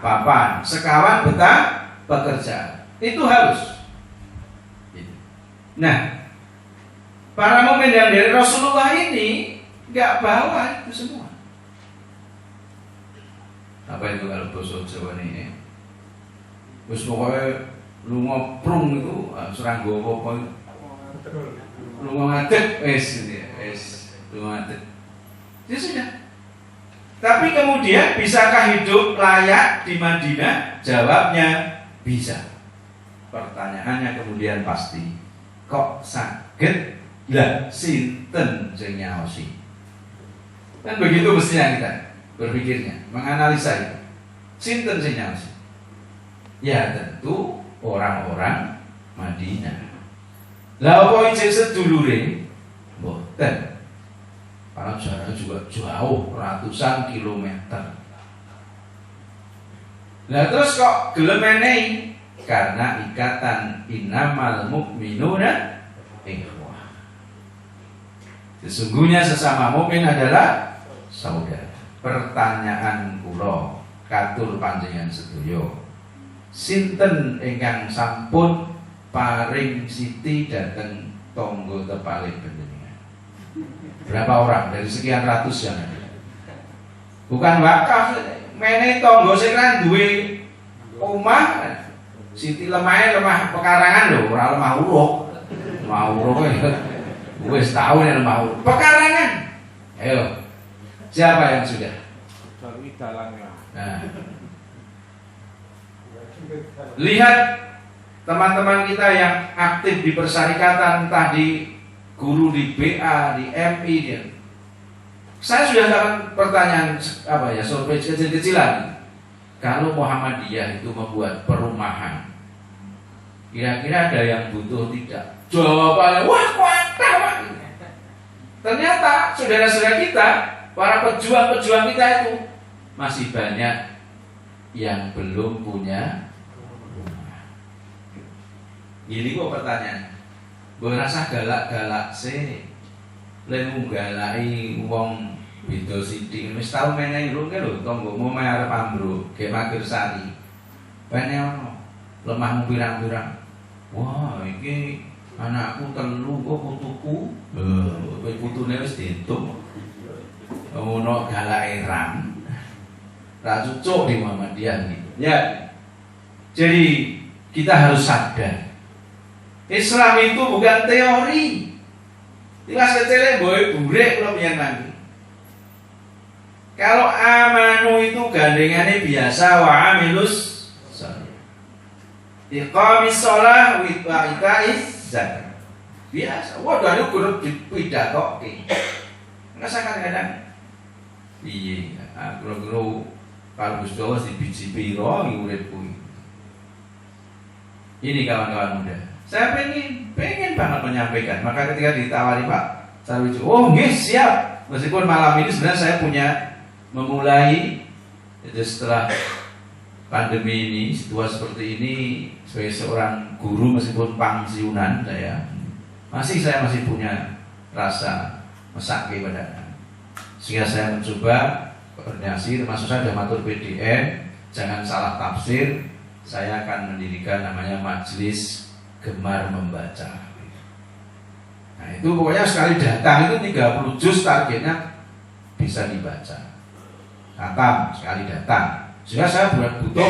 A: papan. Sekawan betah pekerjaan. Itu harus. Nah, para mukmin yang dari Rasulullah ini enggak bawa itu semua. Apa itu kalau bahasa Jawa ini? Wis pokoke lunga prung itu serang gowo apa itu? Lunga ngadeg wis lunga ngadeg. Ya sudah. Tapi kemudian bisakah hidup layak di Madinah? Jawabnya bisa. Pertanyaannya kemudian pasti, kok saged lah sinten sing nyaosi? Kan begitu mestinya kita berpikirnya, menganalisa itu. Sinten sing nyaosi? Ya tentu orang-orang Madinah. Lah apa ijek sedulure? Mboten. Karena jaraknya juga jauh, ratusan kilometer. Nah terus kok gelem menehi? Karena ikatan innamal mu'minuna ikhwah. Sesungguhnya sesama mukmin adalah saudara. Pertanyaan kula katur panjenengan sedaya. Sinten ingkang sampun paring siti dhateng tangga tepalih panjenengan? Berapa orang dari sekian ratus yang ada? Bukan wakaf, menehi tangga sing ra duwe omah Siti lemah pekarangan lho, ora lemah uruk. Lemah uruk wis tau nek lemah uruk. Pekarangan. Ayo. Siapa yang sudah?
B: Dari dalangnya.
A: Nah. Lihat teman-teman kita yang aktif di persyarikatan, entah di guru di BA, di MI dia. Saya sudah dapat pertanyaan survei kecil-kecilan. Kalau Muhammadiyah itu membuat perumahan, kira-kira ada yang butuh tidak? Jawabannya, wah kuatah Pak. Ternyata saudara-saudara kita, para pejuang-pejuang kita itu masih banyak yang belum punya rumah. Ini kok pertanyaan. Berasa galak-galak sih, lemu galai wong beda sithik. Wis tau menehi lho tanggomu meh arep ambruk, ge mager sari. Pene ono lemahmu pirang-pirang. Wah, iki anakku telu kok putuku. Putune wis dientuk. Ono galake ram. Ra cucuk di Muhammadiyah gitu. Ya. Jadi kita harus sadar. Islam itu bukan teori. Tiwas kecele boy burek kula pian mangki. Kalau amanu itu gandengannya biasa wa amilus sholih. Iqamis shalah wa itaiz zakat. Biasa. Waduh anu kudu dipidatoke. Nggak kadang piye? Aku kalau Gus Jawa si biji piro uripku. Ini kawan-kawan muda. Saya pengen banget menyampaikan. Maka ketika ditawari Pak Sarwiji, oh nggih siap. Meskipun malam ini sebenarnya saya punya memulai itu setelah pandemi ini, situasi seperti ini, sebagai seorang guru meskipun pensiunan saya masih punya rasa mesake pada, sehingga saya mencoba koordinasi, termasuk saya sudah matur PDN, jangan salah tafsir, saya akan mendirikan namanya Majelis Gemar Membaca. Nah itu pokoknya sekali datang itu 30 juz targetnya bisa dibaca. Katam sekali datang. Sehingga saya butuh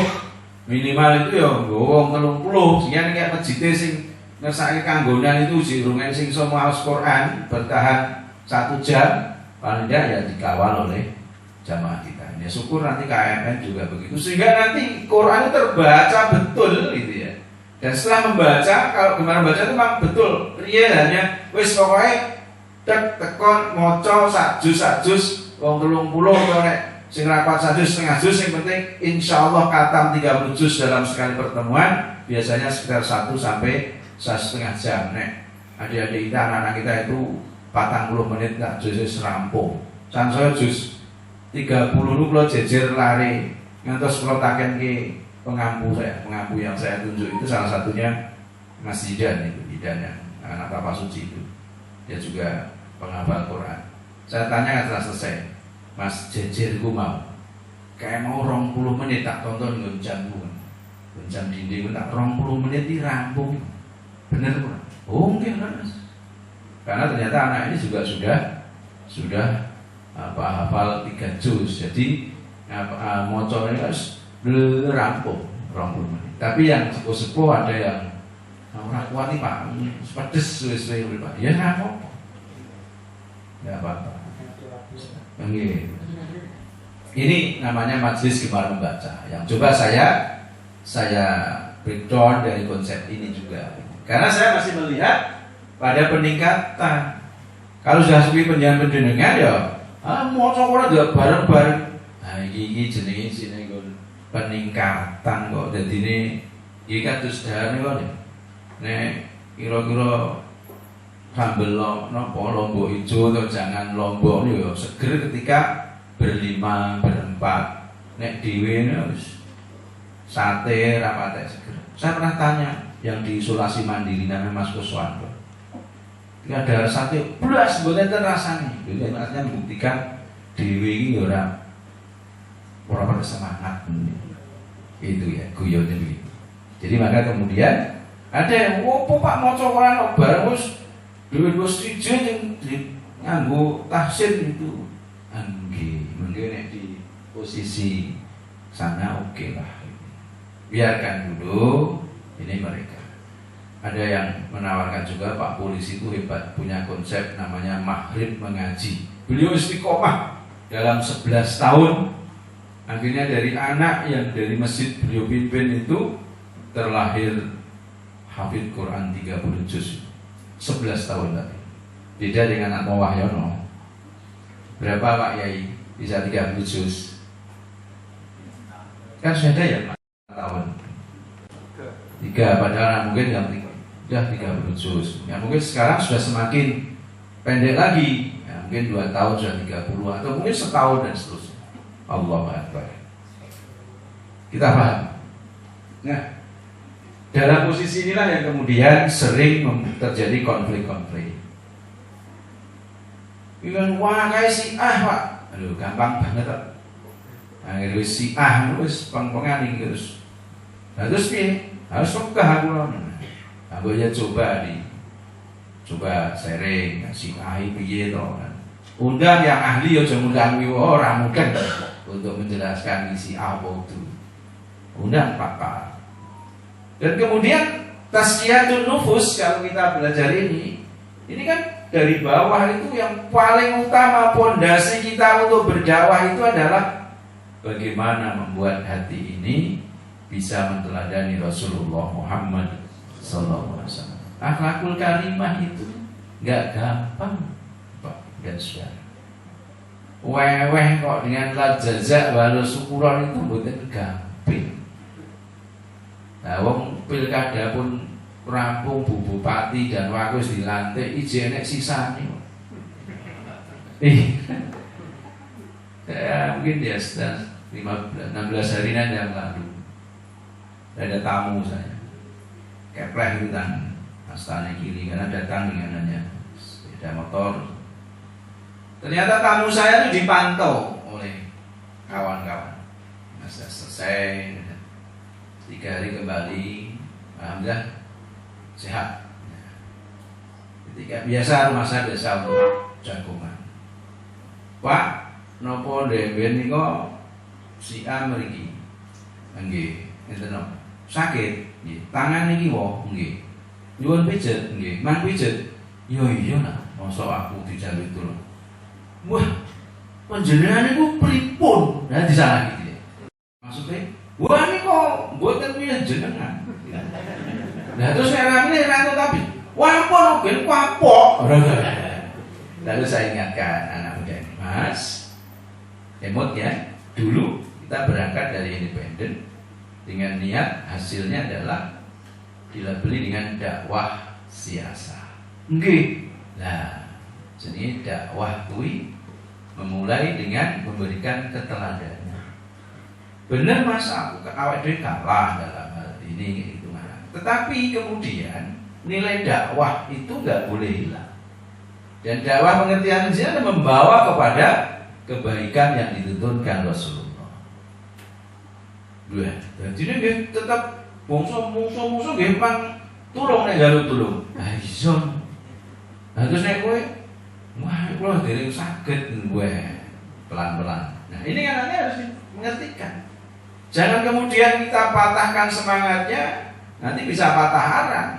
A: minimal itu ya nggo 30. Sehingga kayak masjid sing ngersake kanggonan itu jirungen sing iso maos Quran bertahan 1 jam paling tidak ya dikawal oleh jamaah kita. Ya syukur nanti KMN juga begitu. Sehingga nanti Quran itu terbaca betul gitu ya. Dan setelah membaca, kalau Gemar Membaca itu memang betul. Iya hanya wis pokoknya tekon maca sak juz wong 30 to nek sing rapat 1 setengah juz, yang penting insyaallah katam 30 juz dalam sekali pertemuan, biasanya sekitar 1 sampai 1,5 jam. Nek adik-adik kita, anak-anak kita itu 40 menit tak juz rampung. San saya juz 30 lu kula jejer lari ngantos kula takenke pengampu yang saya tunjuk itu salah satunya Mas Zidan itu, Zidan yang anak Bapak Suci itu. Dia juga penghafal Quran. Saya tanya setelah selesai, Mas jejerku mau kayak mau 20 menit tak tonton goncang dinding tak 20 menit dirampung. Bener Pak? Oh mungkin Mas. Karena ternyata anak ini juga sudah hafal 3 juz. Jadi mocornya harus rampung 20 menit. Tapi yang sepuh-sepuh ada yang ora kuat nih Pak, pedes suwe-suwe Pak. Ya nggak apa-apa. Enggak apa-apa. Ini namanya Majelis Gemar Membaca. Yang coba saya breakdown dari konsep ini juga. Karena saya masih melihat pada peningkatan. Kalau sudah sepi penjenengan ya, maca ora juga bareng-bareng. Nah, iki jenenge sine peningkatan kok dadine iki kados dahane kok. Nek kira-kira sambel napa lombok ijo atau jangan lombok yo seger ketika berlima, berempat. Nek dhewe wis sate ra patek seger. Saya pernah tanya yang di isolasi mandiri namanya Mas Kuswanto. Dia ada sate blas mboten rasane. Jadi artinya membuktikan dhewe iki ora bersemangat. Itu ya guyone begitu. Jadi maka kemudian ada yang Pak maca Quran bareng wis dhewe siji nganggo tahsin itu. Nggih nek di posisi sana oke lah. Biarkan dulu Ini mereka. Ada yang menawarkan juga, Pak polisi itu hebat, punya konsep namanya maghrib mengaji. Beliau istiqomah dalam 11 tahun. Akhirnya dari anak yang dari masjid beliau pimpin itu terlahir hafid Quran 30 juz. 11 tahun tadi. Beda dengan Atmo Wahyono. Berapa Pak Yai bisa 30 juz? Kan sudah ada ya 4 tahun. 3, padahal mungkin yang 30 juz. Ya mungkin sekarang sudah semakin pendek lagi. Ya, mungkin 2 tahun sudah 30 atau mungkin setahun dan seterusnya. Allahu Akbar. Kita paham. Nah, dalam posisi inilah yang kemudian sering terjadi konflik-konflik. Bilang, wah kayak si Pak. Aduh, gampang banget Pak. Akhirnya si terus peng-pengan terus. Nah terus piye? Harus pegah aku loh. Aku aja coba sharing si piye to. Undang yang ahli aja ngundang orang mungkin untuk menjelaskan isi apa itu. Undang Pak. Dan kemudian tazkiyatun nufus, kalau kita belajar ini kan dari bawah itu yang paling utama, pondasi kita untuk berdakwah itu adalah bagaimana membuat hati ini bisa meneladani Rasulullah Muhammad SAW. Akhlakul karimah itu nggak gampang, Pak dan Saudara. Weweh kok dengan lajazak walau syukuran itu bukan gampang. Nah, wong pilkada pun rampung Bu Bupati dan Wagus dilantik, ijenek sisanya. Ya, mungkin dia sudah 16 harian yang lalu ada tamu saya kepleh itu kan astana kiri karena datang dengan hanya sepeda motor. Ternyata tamu saya itu dipantau oleh kawan-kawan. Sudah selesai 3 hari kembali, alhamdulillah sehat. Ketika biasa rumah saya biasa untuk jagungan. Pak, nopo deben niko si A mriki. Nggih, enten napa? Sakit, nggih. Tangan niki wo, nggih. Nyuwun pijet, nggih. Man pijet. Yo iya lah, mosok aku dijaluk itu. Wah, panjenengan niku pripun? Nah disalah gitu ya. Maksudnya, wah ini kok mboten punya jenengan. Nah terus ramene rantau tapi, wah apa ben kapok. Lalu saya ingatkan anak muda ini, Mas, emot ya. Dulu kita berangkat dari independen dengan niat hasilnya adalah dilabeli dengan dakwah siasa. Nggih. Nah, jadi dakwah kuwi memulai dengan memberikan keteladanan. Benar Mas, aku awak dhewe kalah dalam hal ini itu. Tetapi kemudian nilai dakwah itu nggak boleh hilang. Dan dakwah pengertian di sini membawa kepada kebaikan yang dituntunkan Rasulullah. Jadi ini tetap bongso gampang tulung nek jaluk tulung. Ah iso. Nah terus nek kowe wah kula dereng saged kowe pelan-pelan. Nah ini kan harus mengertikan. Jangan kemudian kita patahkan semangatnya, nanti bisa patah arang.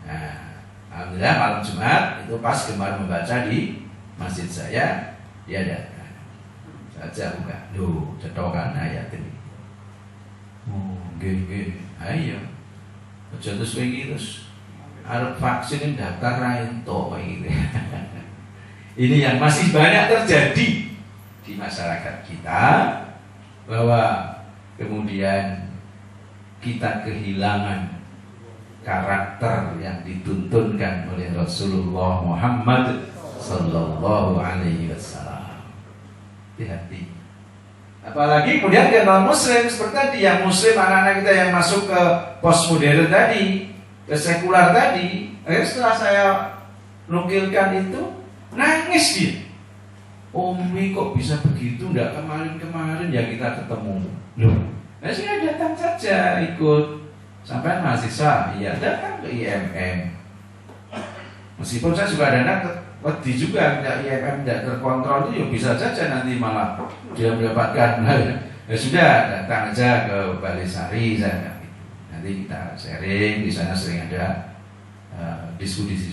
A: Nah, alhamdulillah malam Jumat itu pas gemar membaca di masjid saya, dia datang. Saja buka, loh, cetokan ayat ini. Oh, nggih. Ayo. Aja terus wingi terus arep vaksin daftar ra entuk gitu. Ini yang masih banyak terjadi di masyarakat kita, bahwa kemudian kita kehilangan karakter yang dituntunkan oleh Rasulullah Muhammad Sallallahu Alaihi Wasallam. Hati-hati. Apalagi kemudian ke non Muslim seperti tadi, yang Muslim anak-anak kita yang masuk ke postmodern tadi, ke sekular tadi. Setelah saya nukilkan itu, nangis dia. Umi kok bisa begitu? Enggak kemarin-kemarin ya kita ketemu. Loh, saya datang saja ikut. Sampai mahasiswa, iya datang ke IMM. Meskipun saya juga ada anak wedi juga, IMM tidak terkontrol itu ya bisa saja nanti malah dia mendapatkan. Ya sudah, datang aja ke Balai Sari saya. Nanti Nanti kita sharing, di sana sering ada diskusi.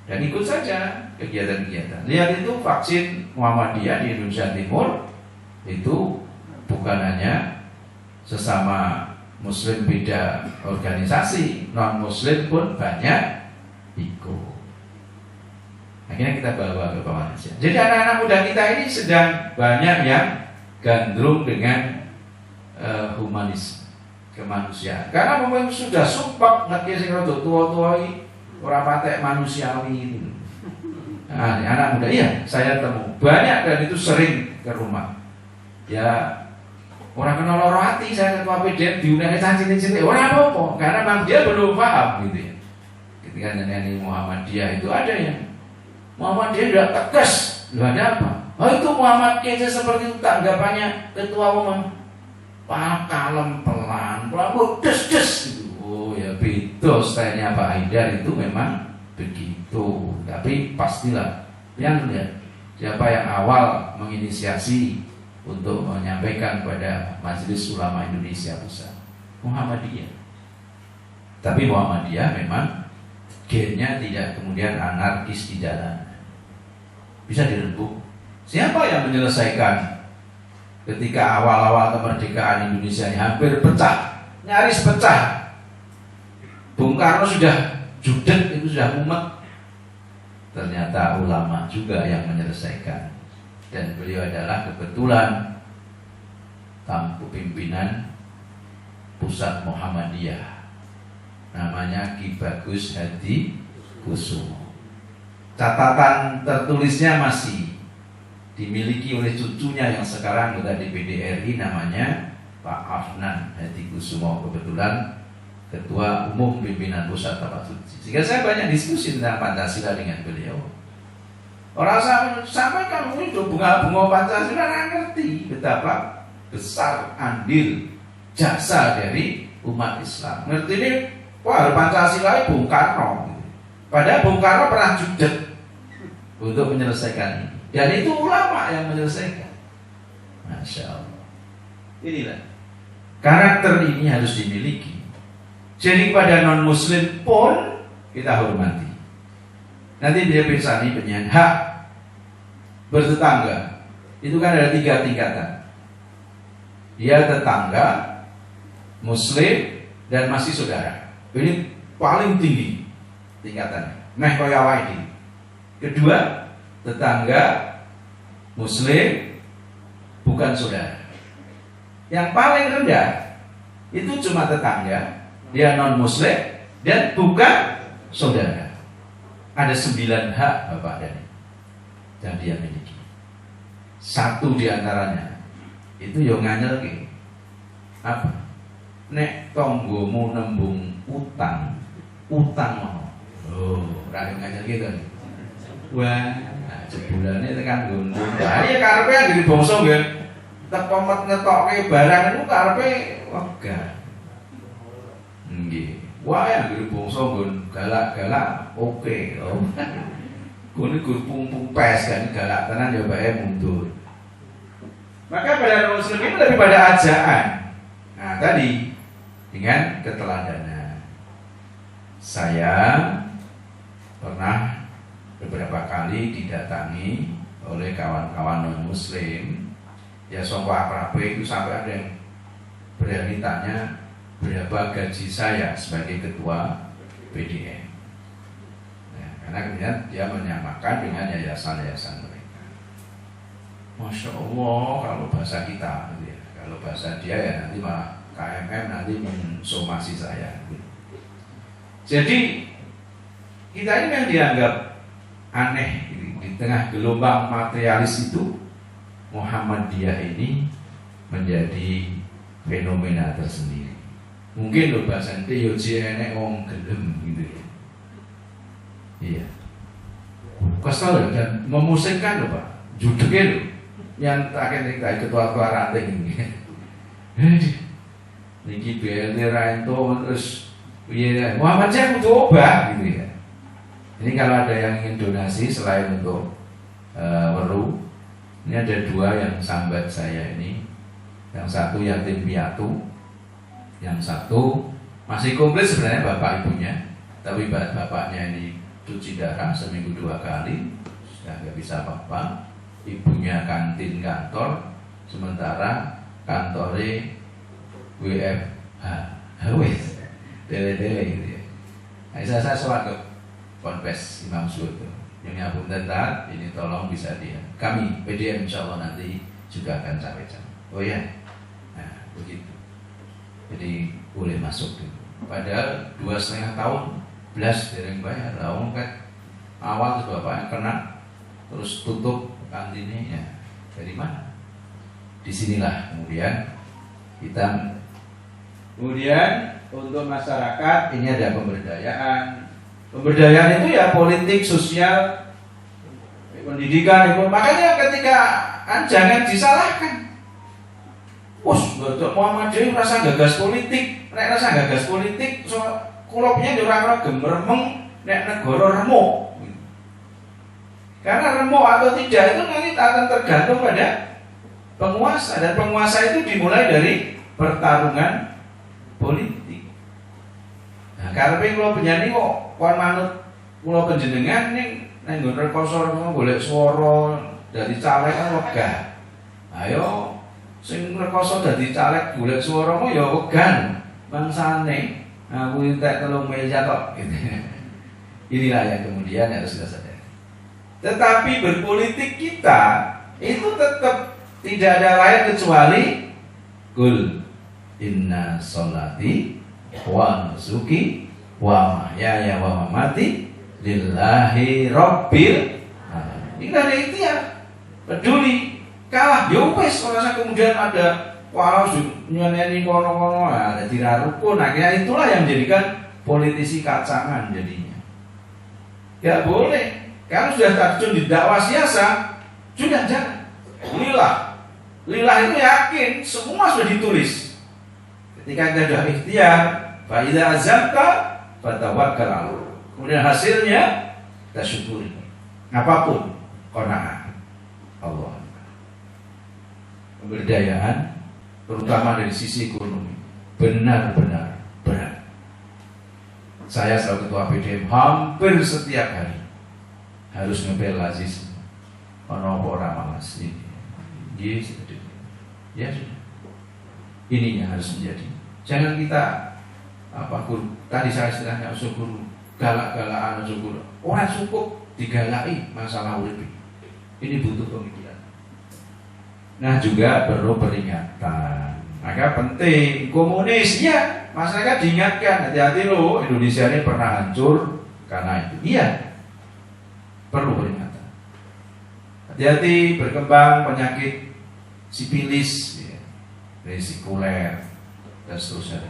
A: Dan ikut saja kegiatan-kegiatan. Lihat itu vaksin Muhammadiyah di Indonesia Timur itu bukan hanya sesama Muslim beda organisasi, non Muslim pun banyak ikut. Akhirnya kita bawa ke Malaysia. Jadi anak-anak muda kita ini sedang banyak yang gandrung dengan humanisme, kemanusiaan. Karena memang sudah sumpah lagi sing rada tua-tua iki ora patek manusiawi itu. Nah, anak muda iya, saya temu banyak dan itu sering ke rumah. Ya orang kenal loro hati, saya ketua PDM diundangnya cilik-cilik, orang apa-apa, karena memang dia belum paham gitu ya. Ketika nyanyi Muhammadiyah itu ada yang Muhammadiyah tidak tegas, lu ada apa? Oh itu Muhammad kece seperti itu tanggapannya ketua umum. Pak kalem pelan, des gitu. Oh ya beda stylenya Pak Haidar itu memang begitu. Tapi pastilah yang lihat siapa yang awal menginisiasi untuk menyampaikan pada Majelis Ulama Indonesia Pusat, Muhammadiyah. Tapi Muhammadiyah memang gennya tidak kemudian anarkis di jalan, bisa dirembuk. Siapa yang menyelesaikan ketika awal-awal kemerdekaan Indonesia ini hampir pecah, nyaris pecah? Bung Karno sudah judet, itu sudah mumet. Ternyata ulama juga yang menyelesaikan. Dan beliau adalah kebetulan tamu pimpinan pusat Muhammadiyah, namanya Ki Bagus Hadi Kusumo. Catatan tertulisnya masih dimiliki oleh cucunya yang sekarang anggota DPD RI, namanya Pak Afnan Hadi Kusumo, kebetulan Ketua Umum Pimpinan Pusat Tapak Suci. Sehingga saya banyak diskusi tentang Pancasila dengan beliau. Orang sampaikan itu bunga-bunga Pancasila, nggak ngerti betapa besar andil jasa dari umat Islam. Ngerti ini, wah Pancasila Bung Karno. Padahal Bung Karno pernah judet untuk menyelesaikan ini. Dan itu ulama yang menyelesaikan. Masya Allah. Inilah karakter ini harus dimiliki. Jadi kepada non Muslim pun kita hormati. Nanti dia bisa nih penyanyi hak bertetangga. Itu kan ada 3 tingkatan. Dia tetangga, Muslim, dan masih saudara. Ini paling tinggi tingkatannya. Meh kaya wae. Kedua, tetangga, Muslim, bukan saudara. Yang paling rendah itu cuma tetangga, dia non Muslim dan bukan saudara. Ada 9 hak Bapak dan yang dia miliki. Satu diantaranya itu yang nganyelke apa? Nek tonggomu nembung utang mau. Oh, ora nganyelke to. Wah, jebulane tekan gondong. Lah iya karepe anggere bangsa nggih. Teko ngetokke barang itu karepe wegah. Nggih. Wah, anggere bangsa nggon galak-galak oke. Oh. Kone gur pung pes kan galak tenan ya bae mundur. Maka pada muslimin lebih pada ajaan. Nah, tadi dengan keteladanan. Saya pernah beberapa kali didatangi oleh kawan-kawan non-muslim. Ya songko akrabe itu sampai ada yang berani tanya berapa gaji saya sebagai ketua PDM. Nah, karena kemudian dia menyamakan dengan yayasan-yayasan mereka. Masya Allah kalau bahasa kita, gitu ya. Kalau bahasa dia ya nanti malah KMM nanti mensomasi saya. Gitu. Jadi kita ini yang dianggap aneh di tengah gelombang materialis itu, Muhammadiyah ini menjadi fenomena tersendiri. Mungkin lo bahasa nanti yoji enek wong gelem gitu ya. Iya. Kesal dan memusingkan loh Pak. Judulnya loh yang terakhir kita ketua-ketua ranting ini. Niki BLT Rainto terus iya Muhammadiyah coba gitu ya. Ini kalau ada yang ingin donasi selain untuk weru, ini ada 2 yang sambat saya ini. Yang satu yatim piatu, Yang satu masih komplit sebenarnya bapak ibunya, tapi bapaknya ini cuci darah seminggu 2 kali, sudah nggak bisa apa-apa. Ibunya kantin kantor, sementara kantore WFH, wes, dele-dele gitu ya. Nah, saya soal ke Ponpes Imam Suwoto, yang nyambung tentang ini tolong bisa dia. Kami PDM insya Allah nanti juga akan capai-capai. Oh ya, nah begitu. Jadi boleh masuk dulu. Padahal 2,5 tahun belas dereng bayar. Awang kan awal tuh bapaknya kena, terus tutup kantinnya. Ya. Dari mana? Disinilah kemudian kita. Kemudian untuk masyarakat ini ada pemberdayaan. Pemberdayaan itu ya politik, sosial, pendidikan, ekonomi. Makanya ketika jangan disalahkan. Wos, betul Muhammadiyah rasa gagas politik, nek rasa gagas politik, so kulopnya di orang-orang gemermeng, nek negara remuk. Karena remuk atau tidak itu nanti akan tergantung pada penguasa, dan penguasa itu dimulai dari pertarungan politik. Nah, karepe kula penyanyi kok kon manut kula panjenengan ning nang nggon rekoso golek swara dadi caleg kan wegah. Ayo sing rekoso dadi caleg golek swaramu ya wegan mangsane. Aku entek 3 miliar tok gitu. Inilah yang kemudian harus kita sadari. Tetapi berpolitik kita itu tetap tidak ada lain kecuali kul inna sholati wa nusuki wa mahyaya wa mamati lillahi rabbil alamin. Ini ada ikhtiar, peduli, kalah ya wis ora kemudian ada wah nyeneni kono-kono ada dirarukun. Akhirnya itulah yang menjadikan politisi kacangan jadinya. Enggak boleh. Kalau sudah terjun di dakwah siasa, sudah jangan. Lillah itu yakin semua sudah ditulis. Ketika kita sudah ikhtiar, fa idza azamta fatawakkal 'ala Allah. Kemudian hasilnya kita syukuri. Apapun qanaah Allah. Pemberdayaan terutama dari sisi ekonomi benar-benar berat. Saya selaku ketua PDM hampir setiap hari harus ngepel Aziz ono apa ora Mas ini. Ya sudah. Ini yang harus menjadi. Jangan kita tadi saya istilahnya usul guru galak-galakan usul guru. Orang cukup digalai masalah urip. Ini butuh pemikiran. Nah juga perlu peringatan. Maka penting komunis ya masyarakat diingatkan hati-hati loh Indonesia ini pernah hancur karena itu. Iya perlu peringatan. Hati-hati berkembang penyakit sipilis, ya, vesikuler dan seterusnya.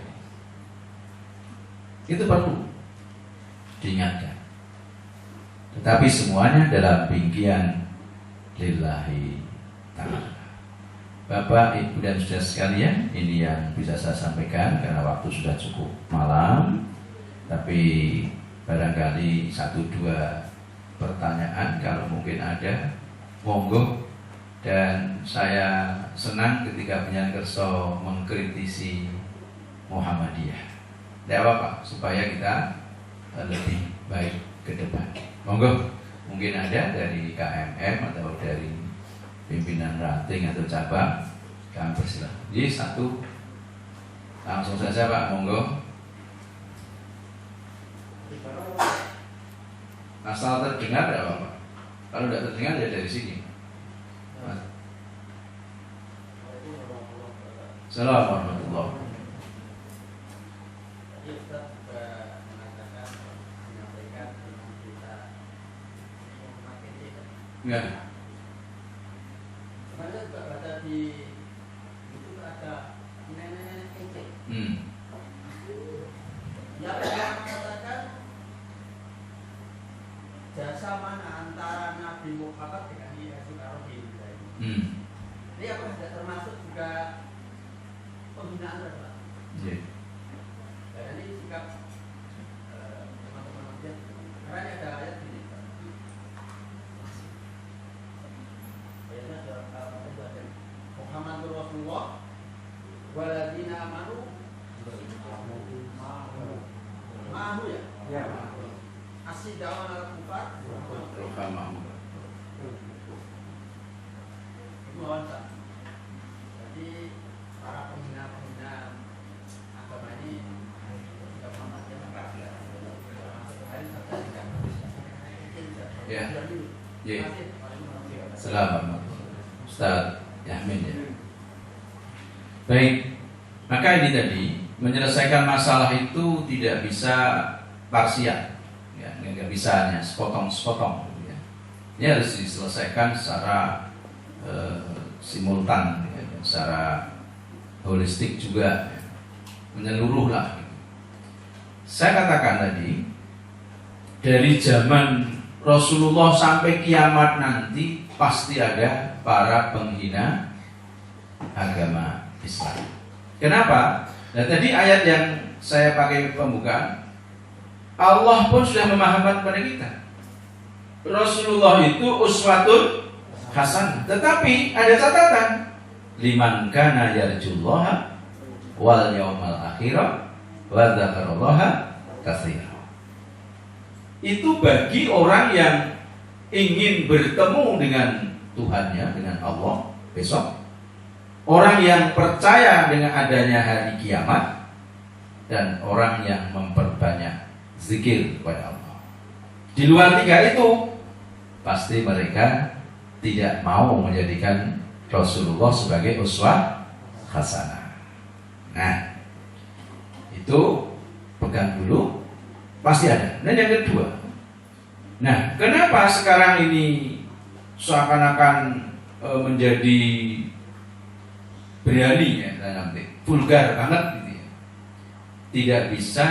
A: Itu perlu diingatkan. Tetapi semuanya dalam pinggian lillahi ta'ala. Bapak, Ibu dan saudara sekalian, ini yang bisa saya sampaikan karena waktu sudah cukup malam. Tapi barangkali 1-2 pertanyaan kalau mungkin ada, monggo. Dan saya senang ketika Penyanyi Kerso mengkritisi Muhammadiyah. Tidak apa-apa, supaya kita lebih baik ke depan. Monggo, mungkin ada dari KMM atau dari pimpinan ranting atau cabang, kami persilakan. Jadi 1, langsung saja Pak, monggo. Asal terdengar tidak apa-apa. Kalau tidak terdengar ya dari sini. Assalamualaikum warahmatullahi wabarakatuh. Ya.
C: Sebenarnya juga baca di itu ada nenek-nenek ente. Ya mengatakan jasa mana antara Nabi Muhammad dengan Yesus Ibrahim. Ini apa tidak termasuk juga penghinaan Pak? Iya. Dan ini sikap teman-teman dia. Karena ini ada ayat gini. Muhammadur Rasulullah waladina amanu Asyidawan al-kufar
A: Rohamahu.
C: mohon Pak. Jadi para pengguna agama ini tidak
A: ya. Ya. Selamat Ustaz Yahmin ya. Baik. Maka ini tadi menyelesaikan masalah itu tidak bisa parsial, ya, nggak bisa hanya sepotong-sepotong. Ya. Ini harus diselesaikan secara simultan, ya, secara holistik juga, ya. Menyeluruh lah. Saya katakan tadi dari zaman Rasulullah sampai kiamat nanti pasti ada para penghina agama Islam. Kenapa? Nah, tadi ayat yang saya pakai pembukaan, Allah pun sudah memahamkan kepada kita. Rasulullah itu uswatun hasanah. Tetapi ada catatan, liman kana yarjullaha wal yaumal akhirah wa dzakarallaha katsira. Itu bagi orang yang ingin bertemu dengan Tuhannya, dengan Allah besok. Orang yang percaya dengan adanya hari kiamat, dan orang yang memperbanyak zikir kepada Allah. Di luar tiga itu pasti mereka tidak mau menjadikan Rasulullah sebagai uswah hasanah. Nah, itu pegang dulu, pasti ada. Dan yang kedua, nah, kenapa sekarang ini seakan-akan menjadi berani, ya, nanti vulgar banget gitu ya. Tidak bisa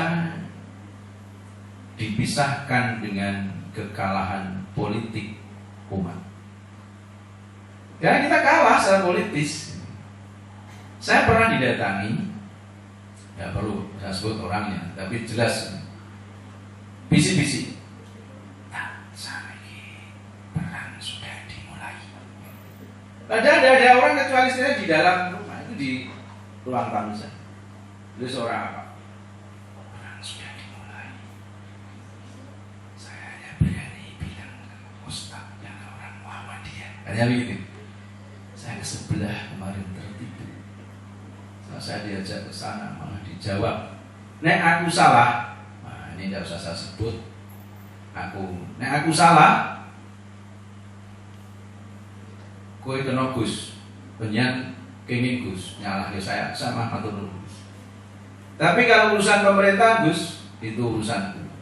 A: dipisahkan dengan kekalahan politik umat. Karena kita kalah secara politis. Saya pernah didatangi, nggak perlu saya sebut orangnya, tapi jelas bisi-bisi. Padahal ada orang kecuali saya di dalam rumah, itu di ruang tamu saya. Itu seorang apa? Perang sudah dimulai. Saya hanya berani bilang Ustaz yang orang Muhammadiyah. Hanya begitu. Saya ke sebelah kemarin tertidur. Setelah saya diajak ke sana malah dijawab, "Nek aku salah." Nah, ini tidak usah saya sebut. Nek aku salah, kowe kena Gus, penyan kenging Gus, nyalah ke saya sama matur nuwun. Tapi kalau urusan pemerintah Gus, itu urusanku.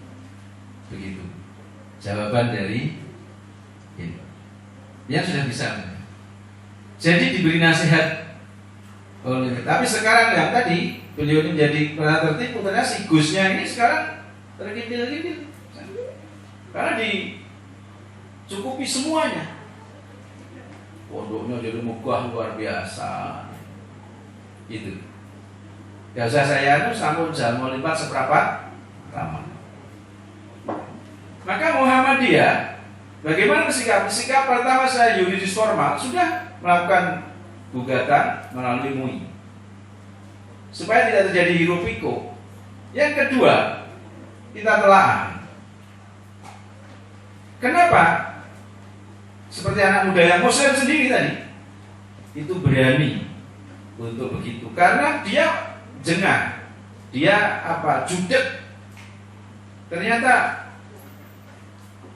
A: Begitu. Jawaban dari ini. Yang sudah bisa. Jadi diberi nasihat oleh, tapi sekarang yang tadi beliau ini menjadi pernah tertipu, ternyata si Gusnya ini sekarang tergintil-gintil. Karena dicukupi semuanya. Pondoknya jadi megah luar biasa. Itu. Ya saya itu sampun jamu lipat seberapa taman. Maka Muhammadiyah, bagaimana sikap? Sikap pertama saya yuridis formal sudah melakukan gugatan melalui MUI supaya tidak terjadi hiruk pikuk. Yang kedua, kita telah. Kenapa? Seperti anak muda yang Muslim sendiri tadi, itu berani untuk begitu karena dia jengah, dia judek. Ternyata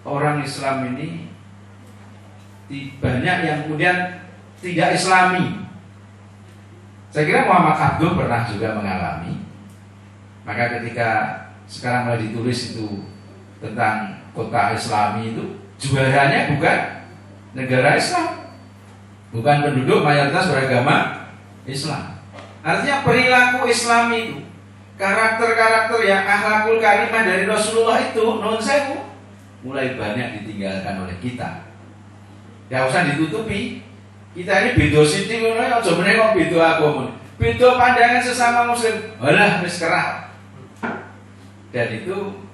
A: orang Islam ini banyak yang kemudian tidak Islami. Saya kira Muhammad Abdul pernah juga mengalami. Maka ketika sekarang mulai ditulis itu tentang kota Islami, itu juaranya bukan negara Islam, bukan penduduk mayoritas beragama Islam. Artinya perilaku Islam itu, karakter-karakter yang akhlakul karimah dari Rasulullah itu, non sewu, mulai banyak ditinggalkan oleh kita. Gak usah ditutupi. Kita ini beda sithik ngono ya, aja meneh kok beda agama. Beda pandangan sesama muslim. Alah wis kerah. Dan itu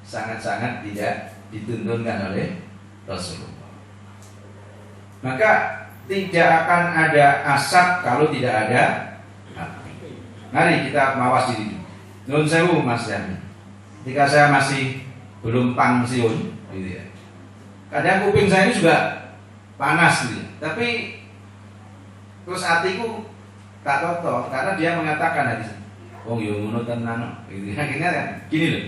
A: sangat-sangat tidak dituntunkan oleh Rasulullah. Maka tidak akan ada asap kalau tidak ada api. Mari kita mawas diri. Nun sewu Mas Yami. Ketika saya masih belum pensiun gitu ya. Kadang kuping saya ini juga panas gitu. Tapi terus hatiku tak toto karena dia mengatakan hadis, "Oh yo ngono tenan." Gitu. Akhirnya kan gini loh.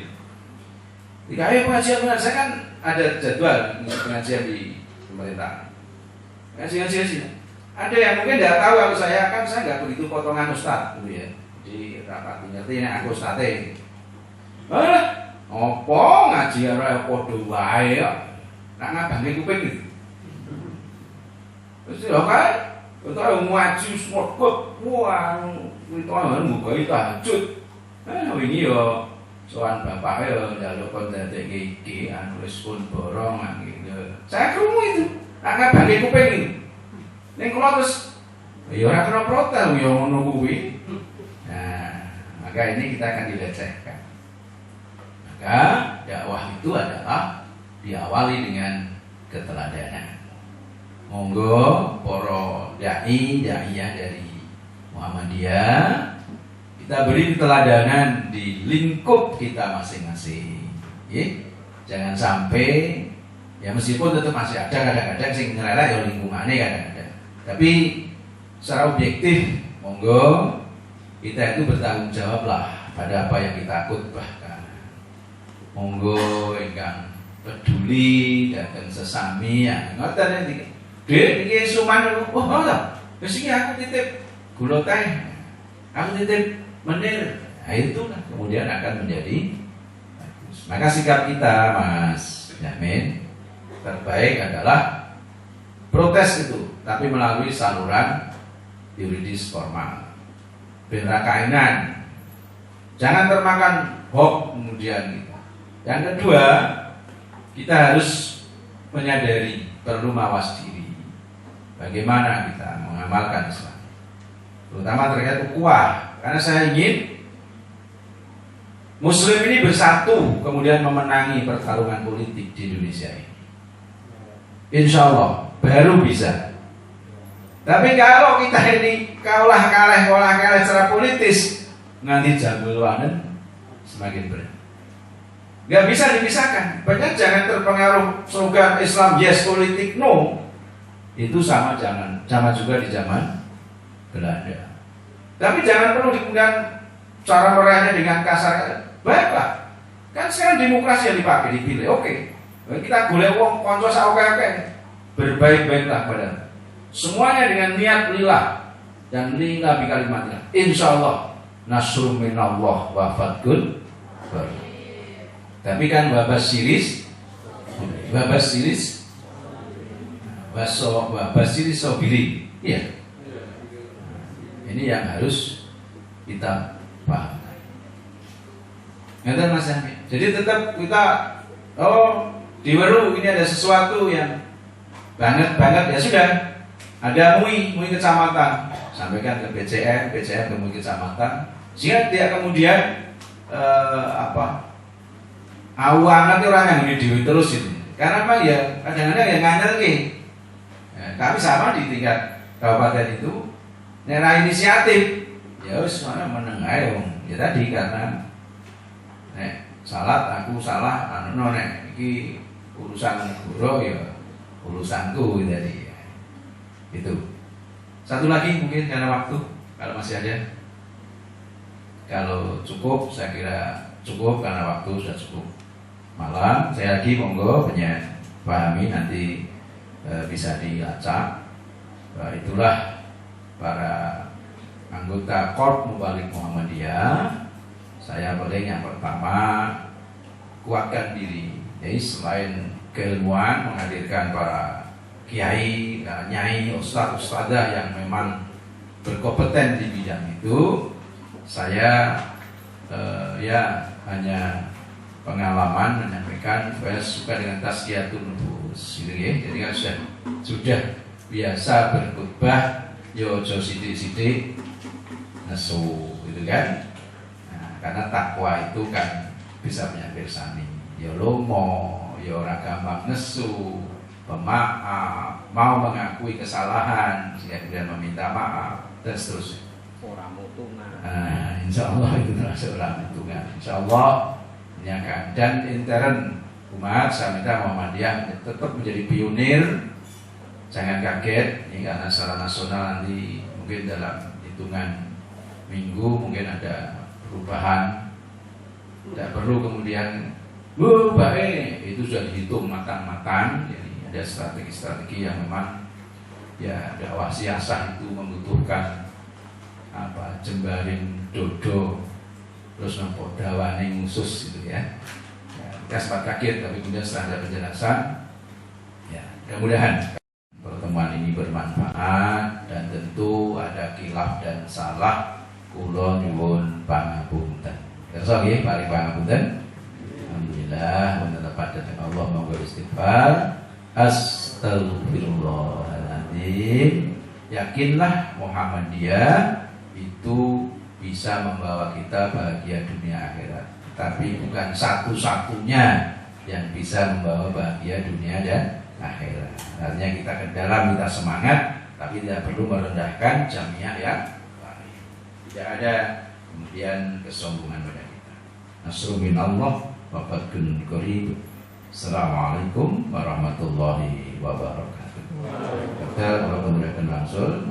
A: Jika ayo pengajian, saya kan ada jadwal pengajian di pemerintah. Pengajian. Ada yang mungkin tidak tahu kalau saya nggak begitu potongan ustad gitu ya. Di rapat ngerti nek aku ustade. Apa ngaji ora padha wae kok. Nak ngabange kuping iki. Terus yo kae, utawa ngaji semokot, wah, utawa muga tahajud. Wingi yo sowan bapak yo njaluk kon dadekke iki anu wis pun borong gitu. Saya krungu itu. Nak ngabange kuping iki. Ning kula terus ya ora kena protes yo ngono kuwi. Nah, maka ini kita akan dilecehkan. Maka dakwah itu adalah diawali dengan keteladanan. Monggo para dai-daiyah dari Muhammadiyah kita beri keteladanan di lingkup kita masing-masing. Jangan sampai ya meskipun tetap masih ada kadang-kadang sing nyelelek ya lingkungannya kadang-kadang. Tapi secara objektif monggo kita itu bertanggung jawablah pada apa yang kita khotbahkan. Monggo ingkang peduli datang sesami ya ngoten iki. Dek iki suman oh wis iki aku titip gula teh. Aku titip menir. Nah, itulah kemudian akan menjadi bagus. Maka sikap kita Mas Yamin terbaik adalah protes itu, tapi melalui saluran yuridis formal. Bera kainan, jangan termakan hoax kemudian gitu. Yang kedua, kita harus menyadari perlu mawas diri. Bagaimana kita mengamalkan Islam, terutama terkait ukhuwah. Karena saya ingin Muslim ini bersatu, kemudian memenangi pertarungan politik di Indonesia ini. Insya Allah baru bisa. Tapi kalau kita ini kaulah kalah secara politis, nanti jambulwanen semakin berat. Gak bisa dipisahkan. Banyak jangan terpengaruh slogan Islam yes politik no. Itu sama juga di zaman Belanda. Tapi jangan perlu dikemudian cara meraihnya dengan kasar. Baiklah, kan sekarang demokrasi yang dipakai dipilih. Oke. Kita golek wong kanca saoke-oke. Berbaik-baiklah pada semuanya dengan niat lillah dan lillah bi kalimatillah. Insyaallah nasrun minallah wa fathun. Tapi kan babas siris sobiri. Iya. Ini yang harus kita paham. Ngerti Mas Yami? Jadi tetap kita di Weru ini ada sesuatu yang banget ya sudah. Ada MUI kecamatan, sampaikan ke BCM ke MUI kecamatan. Sehingga dia kemudian awangan itu orang yang didiwi terus itu. Karena apa ya kadang-kadang ya ngandel ke. Kami sama di tingkat kabupaten itu, nera inisiatif. Ya wis mana menengai wong. Ya tadi karena aku salah iki urusan negara ya urusanku tadi. Itu. Satu lagi mungkin karena waktu kalau masih ada. Kalau cukup saya kira cukup karena waktu sudah cukup. Malam saya lagi monggo pahami nanti bisa dilacak. Itulah para anggota Korp Mubalik Muhammadiyah. Saya paling yang pertama kuatkan diri. Jadi selain keilmuan menghadirkan para kiai, nyai, ustadz-ustadzah yang memang berkompeten di bidang itu. Saya ya hanya pengalaman menyampaikan saya suka dengan tazkiyatun nufus gitu ya. Jadi kan sudah biasa berkhutbah yo sithik-sithik nesu gitu kan. Nah, karena takwa itu kan bisa menyampaikan yo lomo, yo ora gampang nesu, pemaaf, mau mengakui kesalahan, sehingga kemudian meminta maaf dan seterusnya.
B: Orang mutungan.
A: Insya Allah itu termasuk orang mutungan. Insya Allah menyakan dan intern umat, saya minta Muhammadiyah tetap menjadi pionir. Jangan kaget, ini karena secara nasional nanti mungkin dalam hitungan minggu mungkin ada perubahan. Tidak perlu kemudian baik, itu sudah dihitung matang-matang. Jadi ada strategi-strategi yang memang ya dakwah siasah itu membutuhkan jembaring dodo terus nopo dawane khusus gitu ya. Kita sempat kaget tapi kemudian setelah ada penjelasan ya mudah-mudahan pertemuan ini bermanfaat dan tentu ada khilaf dan salah kula nyuwun pangapunten. Kersa nggih paring pangapunten. Alhamdulillah mendapat datang Allah monggo istighfar. Astagfirullahaladzim. Yakinlah Muhammadiyah itu bisa membawa kita bahagia dunia akhirat, tapi bukan satu-satunya yang bisa membawa bahagia dunia dan akhirat. Artinya kita ke dalam, kita semangat, tapi tidak perlu merendahkan jamiah yang lain. Tidak ada kemudian kesombongan pada kita. Nasrul minallah wa fathun qarib. Assalamualaikum warahmatullahi wabarakatuh. Kita kalau menggunakan langsung